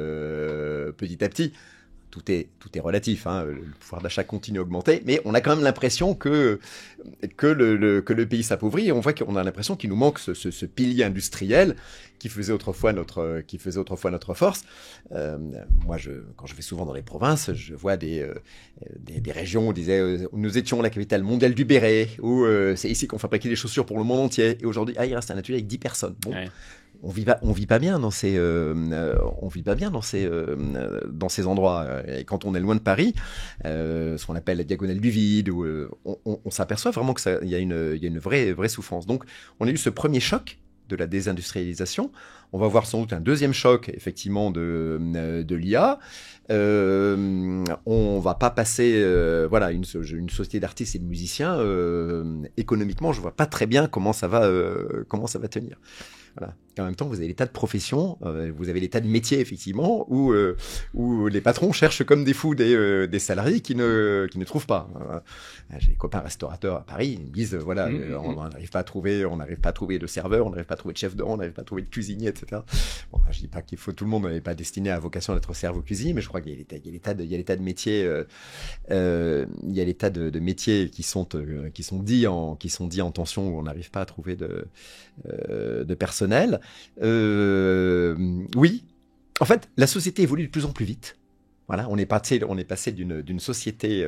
petit à petit. Tout est relatif, hein. Le pouvoir d'achat continue à augmenter, mais on a quand même l'impression que le pays s'appauvrit, et on voit qu'on a l'impression qu'il nous manque ce pilier industriel qui faisait autrefois notre force. Moi, quand je vais souvent dans les provinces, je vois des régions où on disait nous étions la capitale mondiale du béret, ou c'est ici qu'on fabriquait des chaussures pour le monde entier, et aujourd'hui il reste un atelier avec 10 personnes. Bon. Ouais. On vit pas bien dans ces endroits. Et quand on est loin de Paris, ce qu'on appelle la diagonale du vide, où on s'aperçoit vraiment que il y a une vraie souffrance. Donc, on a eu ce premier choc de la désindustrialisation. On va voir sans doute un deuxième choc, effectivement, de l'IA. On va pas passer, une société d'artistes et de musiciens. Économiquement, je vois pas très bien comment ça va tenir. Voilà. Et en même temps, vous avez des tas de professions, vous avez des tas de métiers, effectivement, où les patrons cherchent comme des fous des salariés qui ne trouvent pas. J'ai des copains restaurateurs à Paris, ils me disent, on n'arrive pas à trouver de serveur, on n'arrive pas à trouver de chef de rang, on n'arrive pas à trouver de cuisinier, etc. Bon, je dis pas tout le monde n'est pas destiné à vocation d'être cerveau-cuisinier, mais je crois qu'il y a des tas de métiers, il y a des tas de métiers qui sont dits en tension, où on n'arrive pas à trouver de personnel. Oui, en fait, la société évolue de plus en plus vite. Voilà, on est passé d'une société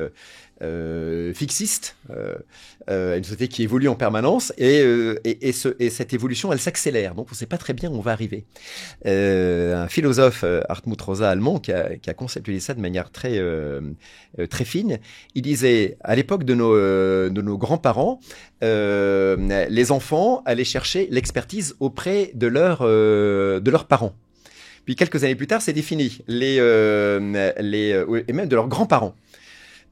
fixiste à une société qui évolue en permanence, et cette évolution, elle s'accélère. Donc, on ne sait pas très bien où on va arriver. Un philosophe, Hartmut Rosa, allemand, qui a conceptualisé ça de manière très fine, il disait, à l'époque de nos grands-parents, les enfants allaient chercher l'expertise auprès de leurs parents. Puis quelques années plus tard, c'est défini. Et même de leurs grands-parents.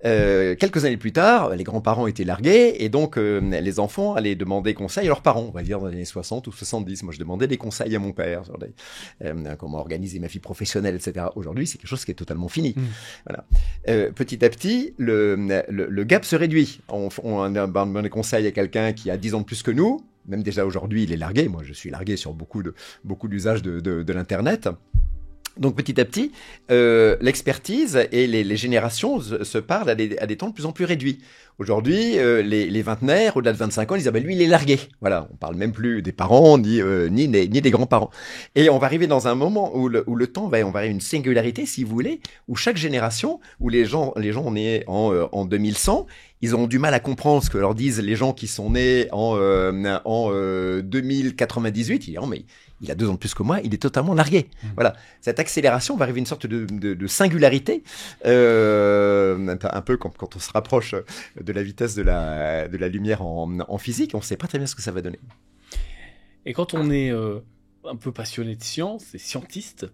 Quelques années plus tard, les grands-parents étaient largués, et donc les enfants allaient demander conseil à leurs parents, on va dire dans les années 60 ou 70. Moi, je demandais des conseils à mon père sur comment organiser ma vie professionnelle, etc. Aujourd'hui, c'est quelque chose qui est totalement fini. Voilà. Petit à petit, le gap se réduit. On demande des conseils à quelqu'un qui a 10 ans de plus que nous. Même déjà aujourd'hui, il est largué. Moi, je suis largué sur beaucoup d'usages de l'Internet. Donc petit à petit, l'expertise et les générations se parlent à des temps de plus en plus réduits. Aujourd'hui, les vingtenaires, au-delà de 25 ans, ils disent ah ben lui il est largué. Voilà, on parle même plus des parents ni des grands-parents. Et on va arriver dans un moment où le temps on va arriver à une singularité, si vous voulez, où chaque génération, où les gens nés en 2100, ils ont du mal à comprendre ce que leur disent les gens qui sont nés en 2098. Ils disent, oh, mais il a 2 ans de plus que moi, il est totalement largué. Voilà. Cette accélération va arriver une sorte de singularité, un peu quand on se rapproche de la vitesse de la lumière en physique, on ne sait pas très bien ce que ça va donner. Et quand on est un peu passionné de science et scientiste,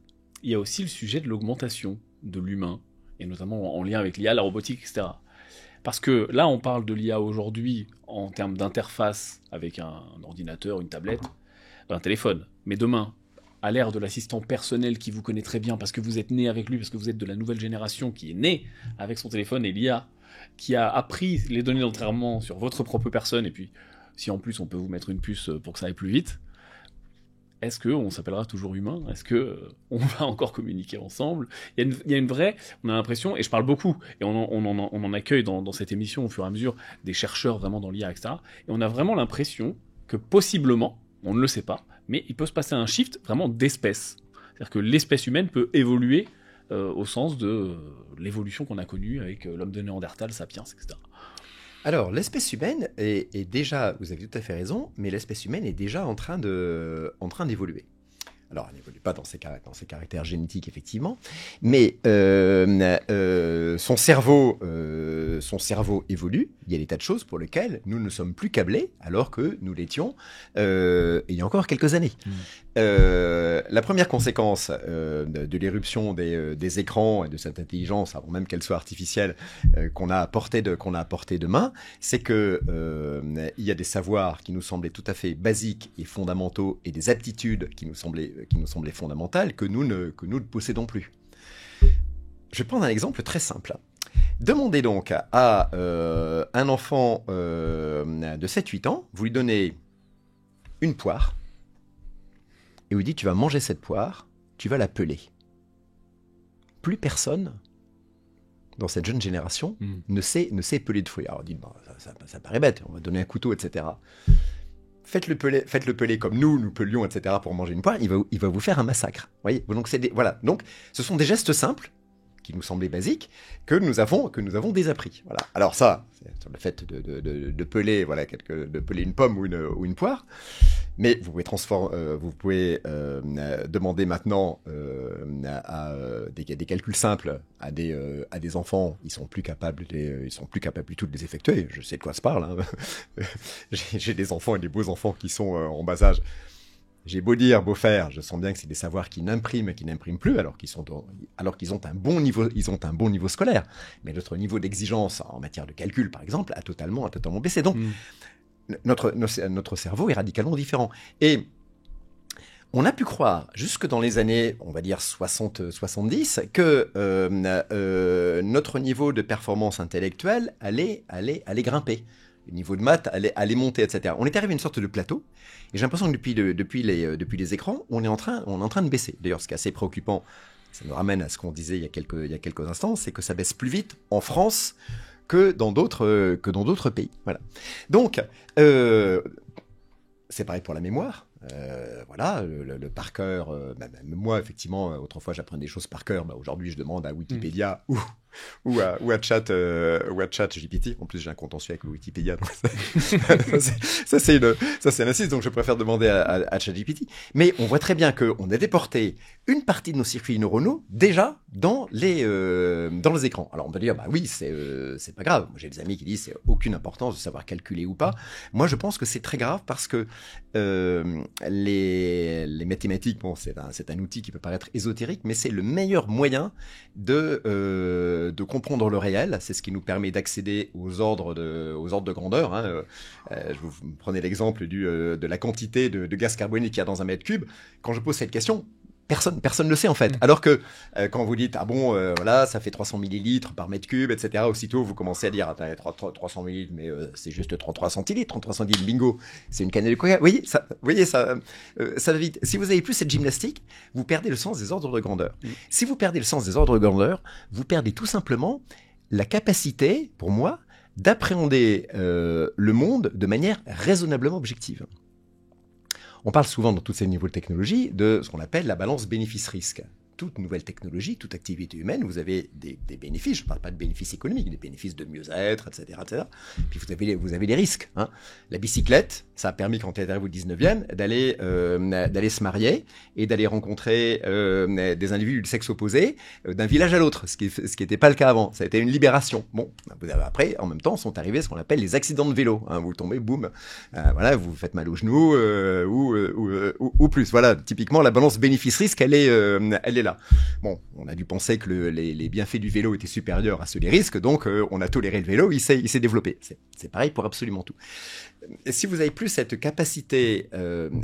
il y a aussi le sujet de l'augmentation de l'humain, et notamment en lien avec l'IA, la robotique, etc. Parce que là, on parle de l'IA aujourd'hui en termes d'interface avec un ordinateur, une tablette, un téléphone. Mais demain, à l'ère de l'assistant personnel qui vous connaît très bien parce que vous êtes né avec lui, parce que vous êtes de la nouvelle génération qui est née avec son téléphone et l'IA, qui a appris les données d'entraînement sur votre propre personne, et puis si en plus on peut vous mettre une puce pour que ça aille plus vite, est-ce qu'on s'appellera toujours humain? Est-ce que on va encore communiquer ensemble? Il y a une vraie, on a l'impression, et je parle beaucoup, et on en accueille dans cette émission au fur et à mesure des chercheurs vraiment dans l'IA, etc. Et on a vraiment l'impression que possiblement, on ne le sait pas, mais il peut se passer un shift vraiment d'espèce. C'est-à-dire que l'espèce humaine peut évoluer au sens de l'évolution qu'on a connue avec l'homme de Néandertal, Sapiens, etc. Alors, l'espèce humaine est déjà, vous avez tout à fait raison, mais l'espèce humaine est déjà en train d'évoluer. Alors, elle n'évolue pas dans ses caractères génétiques, effectivement, mais son cerveau évolue. Il y a des tas de choses pour lesquelles nous ne sommes plus câblés, alors que nous l'étions il y a encore quelques années. La première conséquence de l'éruption des écrans et de cette intelligence, avant même qu'elle soit artificielle, qu'on a à portée de main, c'est que il y a des savoirs qui nous semblaient tout à fait basiques et fondamentaux, et des aptitudes qui nous semblaient fondamentales, que nous ne possédons plus. Je vais prendre un exemple très simple. Demandez donc à un enfant de 7-8 ans, vous lui donnez une poire, et vous dites, tu vas manger cette poire, tu vas la peler. Plus personne, dans cette jeune génération, ne sait peler de fruits. Alors, dites, bon, ça paraît bête, on va donner un couteau, etc. Faites-le peler comme nous pelions, etc. pour manger une poire, il va vous faire un massacre. Voyez, donc, voilà. Donc, ce sont des gestes simples, qui nous semblaient basiques, que nous avons désappris. Voilà. Alors ça, c'est sur le fait de peler, voilà, de peler une pomme ou une poire. Mais vous pouvez demander maintenant des calculs simples à des enfants. Ils sont plus capables du tout de les effectuer. Je sais de quoi se parle. Hein. J'ai des enfants et des beaux enfants qui sont en bas âge. J'ai beau dire, beau faire, je sens bien que c'est des savoirs qui n'impriment plus, alors qu'ils ont un bon niveau scolaire. Mais notre niveau d'exigence en matière de calcul, par exemple, a totalement baissé. Donc, notre cerveau est radicalement différent. Et on a pu croire, jusque dans les années, on va dire 60-70, que notre niveau de performance intellectuelle allait grimper. Le niveau de maths allait monter, etc. On est arrivé à une sorte de plateau, et j'ai l'impression que depuis les écrans, on est en train de baisser. D'ailleurs, ce qui est assez préoccupant, ça nous ramène à ce qu'on disait il y a quelques instants, c'est que ça baisse plus vite en France que dans d'autres pays. Voilà. Donc, c'est pareil pour la mémoire. Voilà, le par cœur. Même moi, effectivement, autrefois j'apprenais des choses par cœur. Aujourd'hui, je demande à Wikipédia ou à ChatGPT. En plus, j'ai un contentieux avec le Wikipédia. Donc ça c'est un assist. Donc, je préfère demander à ChatGPT. Mais on voit très bien qu'on a déporté une partie de nos circuits neuronaux déjà dans les écrans. Alors, on peut dire, bah oui, c'est pas grave. Moi, j'ai des amis qui disent, c'est aucune importance de savoir calculer ou pas. Moi, je pense que c'est très grave parce que les mathématiques, bon, c'est un outil qui peut paraître ésotérique, mais c'est le meilleur moyen de comprendre le réel. C'est ce qui nous permet d'accéder aux ordres de grandeur. Hein. Vous prenez l'exemple de la quantité de gaz carbonique qu'il y a dans un mètre cube. Quand je pose cette question, personne ne le sait en fait. Alors que quand vous dites, ah bon, voilà, ça fait 300 millilitres par mètre cube, etc., aussitôt vous commencez à dire, attendez, 300 millilitres, mais c'est juste 33 centilitres, 33 centilitres, bingo, c'est une canette de coca. Vous voyez, ça va vite. Si vous avez plus cette gymnastique, vous perdez le sens des ordres de grandeur. Si vous perdez le sens des ordres de grandeur, vous perdez tout simplement la capacité, pour moi, d'appréhender le monde de manière raisonnablement objective. On parle souvent dans tous ces niveaux de technologie de ce qu'on appelle la balance bénéfice-risque. Toute nouvelle technologie, toute activité humaine, vous avez des bénéfices. Je ne parle pas de bénéfices économiques, des bénéfices de mieux-être, etc., etc. Puis vous avez des risques. Hein. La bicyclette, ça a permis, quand elle arrive au 19e, d'aller se marier et d'aller rencontrer des individus du sexe opposé d'un village à l'autre, ce qui n'était pas le cas avant. Ça a été une libération. Bon, après, en même temps, sont arrivés ce qu'on appelle les accidents de vélo. Hein. Vous tombez, boum, voilà, vous vous faites mal au genou ou plus. Voilà, typiquement, la balance bénéfice-risque, elle est là. Bon, on a dû penser que les bienfaits du vélo étaient supérieurs à ceux des risques, donc on a toléré le vélo, il s'est développé. C'est pareil pour absolument tout. si vous avez plus cette capacité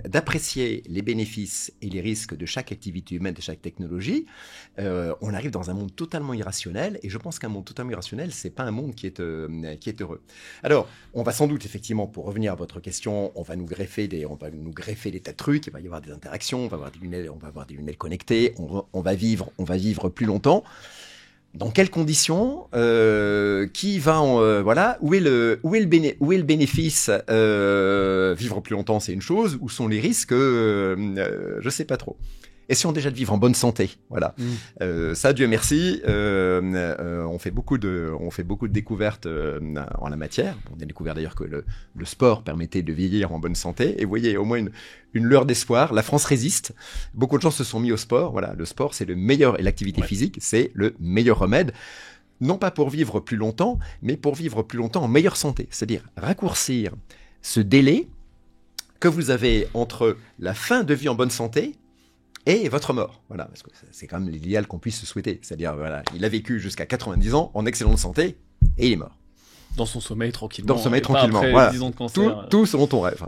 d'apprécier les bénéfices et les risques de chaque activité humaine, de chaque technologie, on arrive dans un monde totalement irrationnel. Et je pense qu'un monde totalement irrationnel, c'est pas un monde qui est heureux. Alors, on va sans doute effectivement, pour revenir à votre question, on va nous greffer des tas de trucs. Il va y avoir des interactions, on va avoir des lunettes connectées, on va vivre plus longtemps. Dans quelles conditions qui va voilà, où est le bénéfice vivre plus longtemps, c'est une chose, où sont les risques, je sais pas trop. Essayons déjà de vivre en bonne santé, voilà. Ça, Dieu merci, on fait beaucoup de découvertes en la matière. On a découvert d'ailleurs que le sport permettait de vieillir en bonne santé. Et vous voyez, au moins une lueur d'espoir. La France résiste. Beaucoup de gens se sont mis au sport. Voilà, le sport, c'est le meilleur, et l'activité physique, c'est le meilleur remède. Non pas pour vivre plus longtemps, mais pour vivre plus longtemps en meilleure santé. C'est-à-dire raccourcir ce délai que vous avez entre la fin de vie en bonne santé et votre mort. Voilà, parce que c'est quand même l'idéal qu'on puisse se souhaiter. C'est-à-dire, voilà, il a vécu jusqu'à 90 ans en excellente santé et il est mort. Dans son sommeil, tranquillement. Dans son sommeil, tranquillement. Après voilà. 10 ans de cancer. Tout selon ton rêve.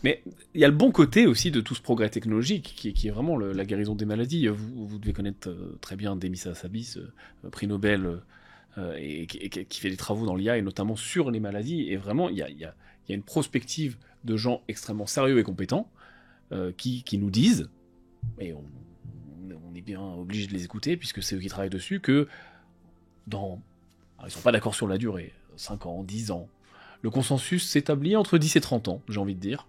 Mais il y a le bon côté aussi de tout ce progrès technologique qui est vraiment la guérison des maladies. Vous devez connaître très bien Demis Hassabis, prix Nobel, et qui fait des travaux dans l'IA et notamment sur les maladies. Et vraiment, il y a une prospective de gens extrêmement sérieux et compétents qui nous disent, et on est bien obligé de les écouter puisque c'est eux qui travaillent dessus, que alors, ils sont pas d'accord sur la durée, 5 ans, 10 ans. Le consensus s'établit entre 10 et 30 ans, j'ai envie de dire.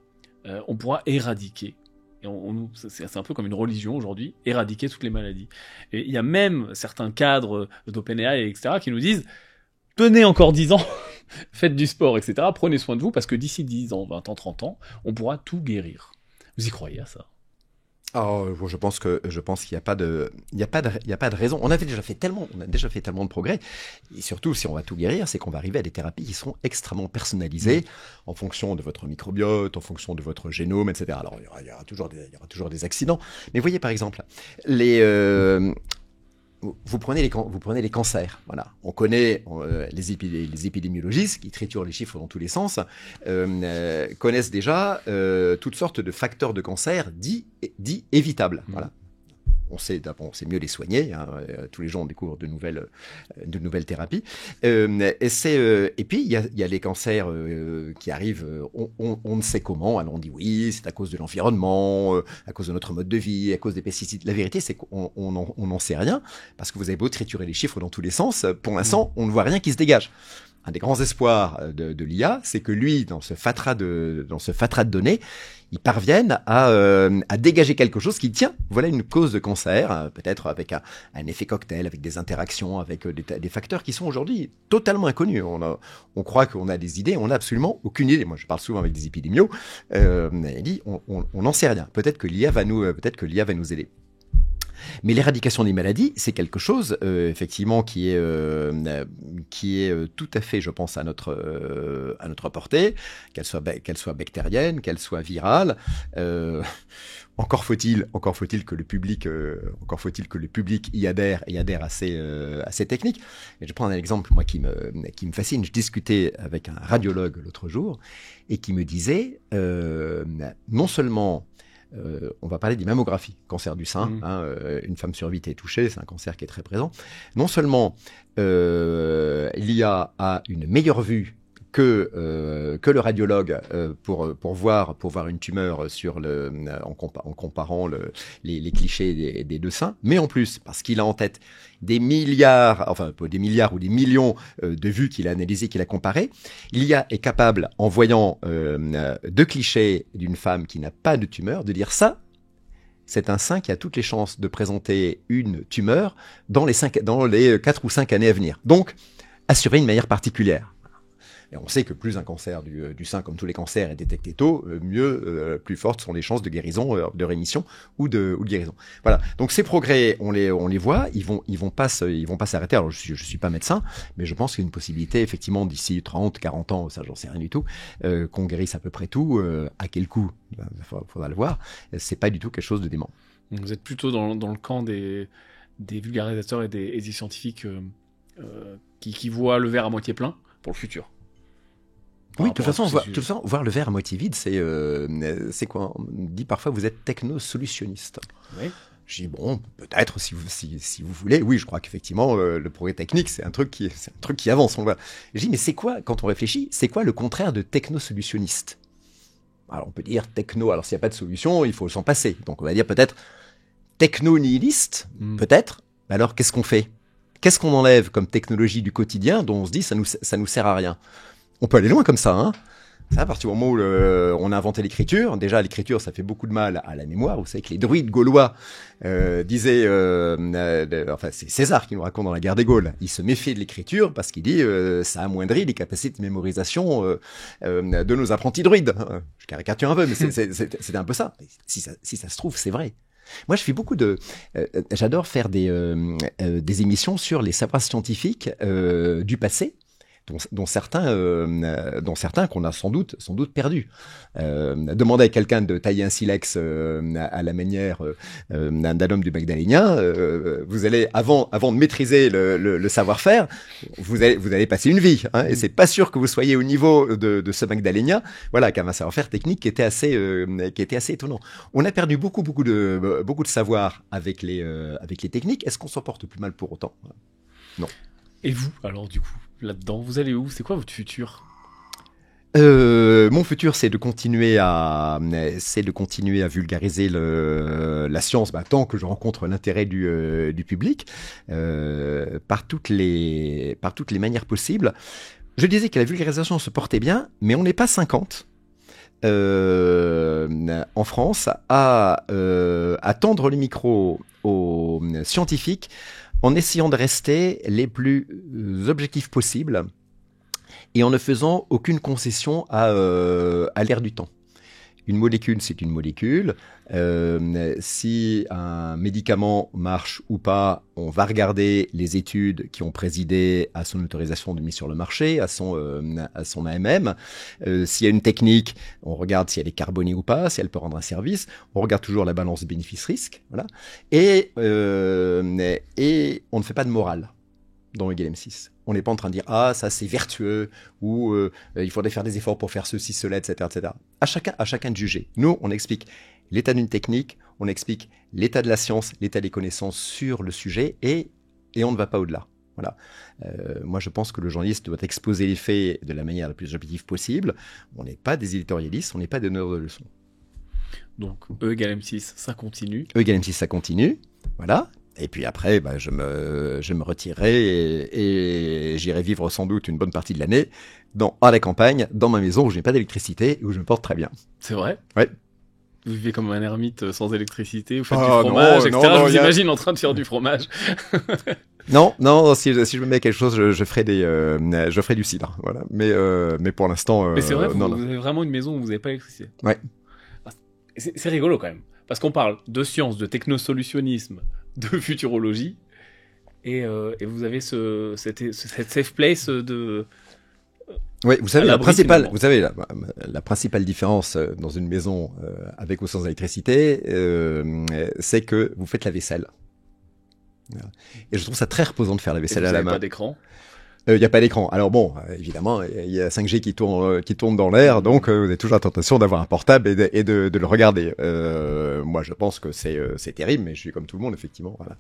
On pourra éradiquer, et c'est un peu comme une religion aujourd'hui, éradiquer toutes les maladies. Et il y a même certains cadres d'OpenAI, etc., qui nous disent, tenez encore 10 ans, faites du sport, etc., prenez soin de vous, parce que d'ici 10 ans, 20 ans, 30 ans, on pourra tout guérir. Vous y croyez à ça ? Oh, je pense qu'il n'y a pas de raison. On a déjà fait tellement de progrès. Et surtout, si on va tout guérir, c'est qu'on va arriver à des thérapies qui sont extrêmement personnalisées en fonction de votre microbiote, en fonction de votre génome, etc. Alors, il y aura toujours des accidents. Mais voyez, par exemple, vous prenez les cancers. Voilà. On connaît les épidémiologistes qui triturent les chiffres dans tous les sens, connaissent déjà toutes sortes de facteurs de cancer dits évitables. Voilà. On sait mieux les soigner. Tous les jours, on découvre de nouvelles thérapies. Et puis, il y a les cancers qui arrivent, on ne sait comment. Alors, on dit oui, c'est à cause de l'environnement, à cause de notre mode de vie, à cause des pesticides. La vérité, c'est qu'on n'en sait rien, parce que vous avez beau triturer les chiffres dans tous les sens, pour l'instant, on ne voit rien qui se dégage. Un des grands espoirs de l'IA, c'est que lui, dans ce fatras de données, ils parviennent à dégager quelque chose qui tient. Voilà une cause de cancer, peut-être avec un effet cocktail, avec des interactions, avec des facteurs qui sont aujourd'hui totalement inconnus. On croit qu'on a des idées, on n'a absolument aucune idée. Moi, je parle souvent avec des épidémios. Il dit, on n'en sait rien. Peut-être que l'IA va nous aider. Mais l'éradication des maladies, c'est quelque chose, effectivement, qui est tout à fait, je pense, à notre portée, qu'elle soit bactérienne, qu'elle soit virale. Encore faut-il que le public y adhère et adhère à ces techniques. Et je prends un exemple, moi, qui me fascine. Je discutais avec un radiologue l'autre jour et qui me disait, non seulement on va parler des mammographies, cancer du sein, une femme sur 8 est touchée, c'est un cancer qui est très présent. Non seulement l'IA a une meilleure vue que le radiologue pour voir une tumeur en comparant les clichés des deux seins, mais en plus, parce qu'il a en tête des milliards, enfin pas des milliards ou des millions de vues qu'il a analysées, qu'il a comparées, l'IA est capable, en voyant deux clichés d'une femme qui n'a pas de tumeur, de dire ça, c'est un sein qui a toutes les chances de présenter une tumeur dans les 4 ou 5 années à venir. Donc, assurer une manière particulière. Et on sait que plus un cancer du sein, comme tous les cancers, est détecté tôt, plus fortes sont les chances de guérison, de rémission ou de guérison. Voilà. Donc ces progrès, on les voit, ils vont pas s'arrêter. Alors je suis pas médecin, mais je pense qu'il y a une possibilité effectivement d'ici 30, 40 ans, ça j'en sais rien du tout, qu'on guérisse à peu près tout. À quel coût, faudra le voir. C'est pas du tout quelque chose de dément. Vous êtes plutôt dans le camp des vulgarisateurs et des scientifiques qui voient le verre à moitié plein pour le futur. par Oui, de toute rapport à façon, tous ces de sujets. toute façon, voir le verre à moitié vide, c'est quoi? On dit parfois vous êtes techno-solutionniste. Oui. Je dis bon, peut-être si vous voulez. Oui, je crois qu'effectivement le progrès technique c'est un truc qui avance. On le voit. Je dis mais c'est quoi quand on réfléchit? C'est quoi le contraire de techno-solutionniste? Alors on peut dire techno. Alors s'il n'y a pas de solution, il faut s'en passer. Donc on va dire peut-être techno-nihiliste, peut-être. Mais alors qu'est-ce qu'on fait? Qu'est-ce qu'on enlève comme technologie du quotidien dont on se dit ça nous sert à rien? On peut aller loin comme ça, hein. Ça, à partir du moment où on a inventé l'écriture, déjà l'écriture ça fait beaucoup de mal à la mémoire. Vous savez que les druides gaulois disaient, enfin c'est César qui nous raconte dans la guerre des Gaules, il se méfiait de l'écriture parce qu'il dit ça amoindrit les capacités de mémorisation de nos apprentis druides. Je caricature un peu, mais c'était un peu ça. Si ça se trouve, c'est vrai. Moi, je fais beaucoup j'adore faire des émissions sur les savoirs scientifiques du passé. Dont certains qu'on a sans doute perdus. Demandez à quelqu'un de tailler un silex à la manière d'un homme du Magdalénien, vous allez avant de maîtriser le savoir-faire, vous allez passer une vie, hein, et c'est pas sûr que vous soyez au niveau de ce Magdalénien, voilà, qui a un savoir-faire technique qui était assez étonnant. On a perdu beaucoup de savoir avec les techniques. Est-ce qu'on s'en porte plus mal pour autant? Non. Et vous, alors, du coup, là-dedans, vous allez où? C'est quoi votre futur? Mon futur, c'est de continuer à vulgariser la science, tant que je rencontre l'intérêt du public, par toutes les manières possibles. Je disais que la vulgarisation se portait bien, mais on n'est pas 50 en France à tendre le micro aux scientifiques en essayant de rester les plus objectifs possibles et en ne faisant aucune concession à l'ère du temps. Une molécule, c'est une molécule. Si un médicament marche ou pas, on va regarder les études qui ont présidé à son autorisation de mise sur le marché, à son AMM. S'il y a une technique, on regarde si elle est carbonée ou pas, si elle peut rendre un service. On regarde toujours la balance bénéfice-risque. Voilà. Et on ne fait pas de morale dans Egal M6. On n'est pas en train de dire « Ah, ça c'est vertueux » ou il faudrait faire des efforts pour faire ceci, cela, etc. etc. À chacun de juger. Nous, on explique l'état d'une technique, on explique l'état de la science, l'état des connaissances sur le sujet et on ne va pas au-delà. Voilà. Moi, je pense que le journaliste doit exposer les faits de la manière la plus objective possible. On n'est pas des éditorialistes, on n'est pas des donneurs de leçons. Donc, E égale M6, ça continue. E égale M6, ça continue. Voilà. Et puis après, je me retirerai et j'irai vivre sans doute une bonne partie de l'année à la campagne, dans ma maison où je n'ai pas d'électricité et où je me porte très bien. C'est vrai? Ouais. Vous vivez comme un ermite sans électricité, vous faites du Ah, fromage, non, etc. non, je vous imagine en train de faire du fromage. Non, si je me mets à quelque chose, je ferai du cidre, voilà. Mais pour l'instant, Mais c'est vrai, non. vous avez vraiment une maison où vous n'avez pas d'électricité. Ouais. C'est rigolo quand même, parce qu'on parle de science, de technosolutionnisme, de futurologie, et vous avez cette safe place de... Oui, vous savez, finalement. la principale différence dans une maison avec ou sans électricité, c'est que vous faites la vaisselle. Voilà. Et je trouve ça très reposant de faire la vaisselle à la main. Pas d'écran. Il n'y a pas d'écran. Alors bon, évidemment, il y a 5G qui tourne dans l'air, donc vous avez toujours la tentation d'avoir un portable et de le regarder. Moi, je pense que c'est terrible, mais je suis comme tout le monde, effectivement. Voilà.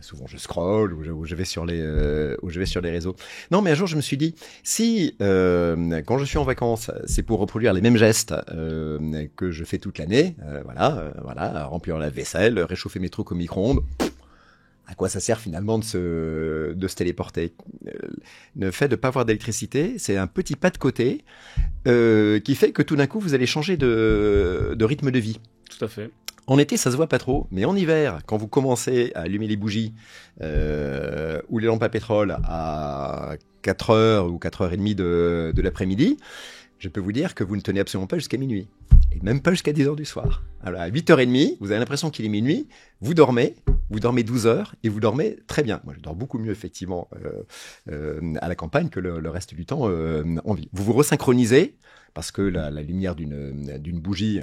Souvent, je scrolle ou je vais sur les réseaux. Non, mais un jour, je me suis dit, si quand je suis en vacances, c'est pour reproduire les mêmes gestes que je fais toute l'année, voilà, remplir la vaisselle, réchauffer mes trucs au micro-ondes. À quoi ça sert finalement de se téléporter? Le fait de ne pas avoir d'électricité, c'est un petit pas de côté qui fait que tout d'un coup, vous allez changer de rythme de vie. Tout à fait. En été, ça se voit pas trop, mais en hiver, quand vous commencez à allumer les bougies ou les lampes à pétrole à 4h ou 4h30 de l'après-midi, je peux vous dire que vous ne tenez absolument pas jusqu'à minuit. Et même pas jusqu'à 10h du soir. Alors à 8h30, vous avez l'impression qu'il est minuit, vous dormez 12 heures et vous dormez très bien. Moi, je dors beaucoup mieux, effectivement, à la campagne que le reste du temps en ville. Vous vous resynchronisez parce que la lumière d'une bougie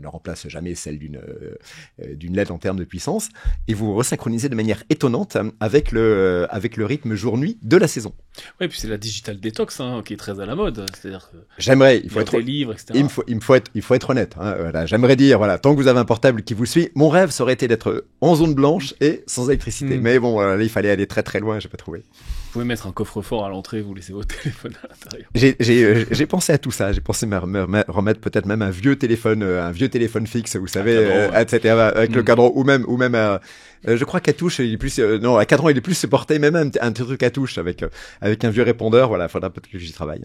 ne remplace jamais celle d'une LED en termes de puissance, et vous resynchronisez de manière étonnante avec le rythme jour-nuit de la saison. Oui, puis c'est la digital detox qui est très à la mode. C'est-à-dire que j'aimerais, il faut être des livres, etc. Il faut être honnête. Voilà, j'aimerais dire, voilà, tant que vous avez un portable qui vous suit, mon rêve serait été d'être en zone blanche et sans électricité. Mais bon, là, il fallait aller très très loin, j'ai pas trouvé. Vous pouvez mettre un coffre-fort à l'entrée, vous laissez votre téléphone à l'intérieur. J'ai pensé à tout ça. J'ai pensé remettre peut-être même un vieux téléphone fixe, vous savez, etc. Avec le cadran, ou même je crois qu'à touche, il est plus, non, à cadran, il est plus supporté, même un truc à touche avec un vieux répondeur. Voilà, faudra peut-être que j'y travaille.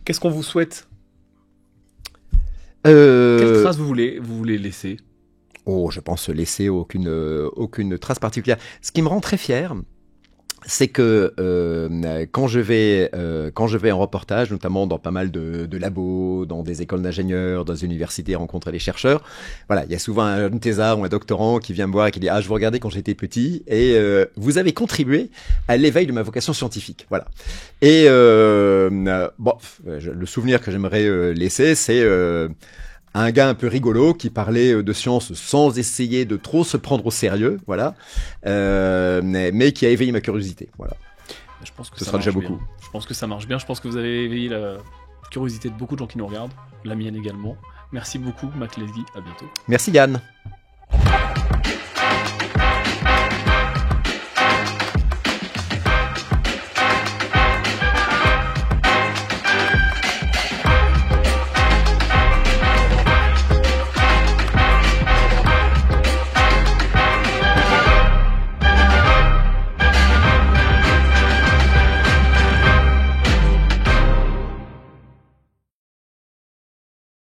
Qu'est-ce qu'on vous souhaite? Quelle trace vous voulez laisser? Oh, je pense laisser aucune trace particulière. Ce qui me rend très fier, c'est que quand je vais en reportage, notamment dans pas mal de labos, dans des écoles d'ingénieurs, dans des universités, rencontrer des chercheurs, voilà, il y a souvent un thésard ou un doctorant qui vient me voir et qui dit « Ah, je vous regardais quand j'étais petit et vous avez contribué à l'éveil de ma vocation scientifique. » Voilà. Et bon, le souvenir que j'aimerais laisser, c'est un gars un peu rigolo qui parlait de science sans essayer de trop se prendre au sérieux, voilà, mais qui a éveillé ma curiosité, voilà. Je pense que ce sera déjà beaucoup. Bien. Je pense que ça marche bien. Je pense que vous avez éveillé la curiosité de beaucoup de gens qui nous regardent, la mienne également. Merci beaucoup, Mac Lesguy. À bientôt. Merci Yann.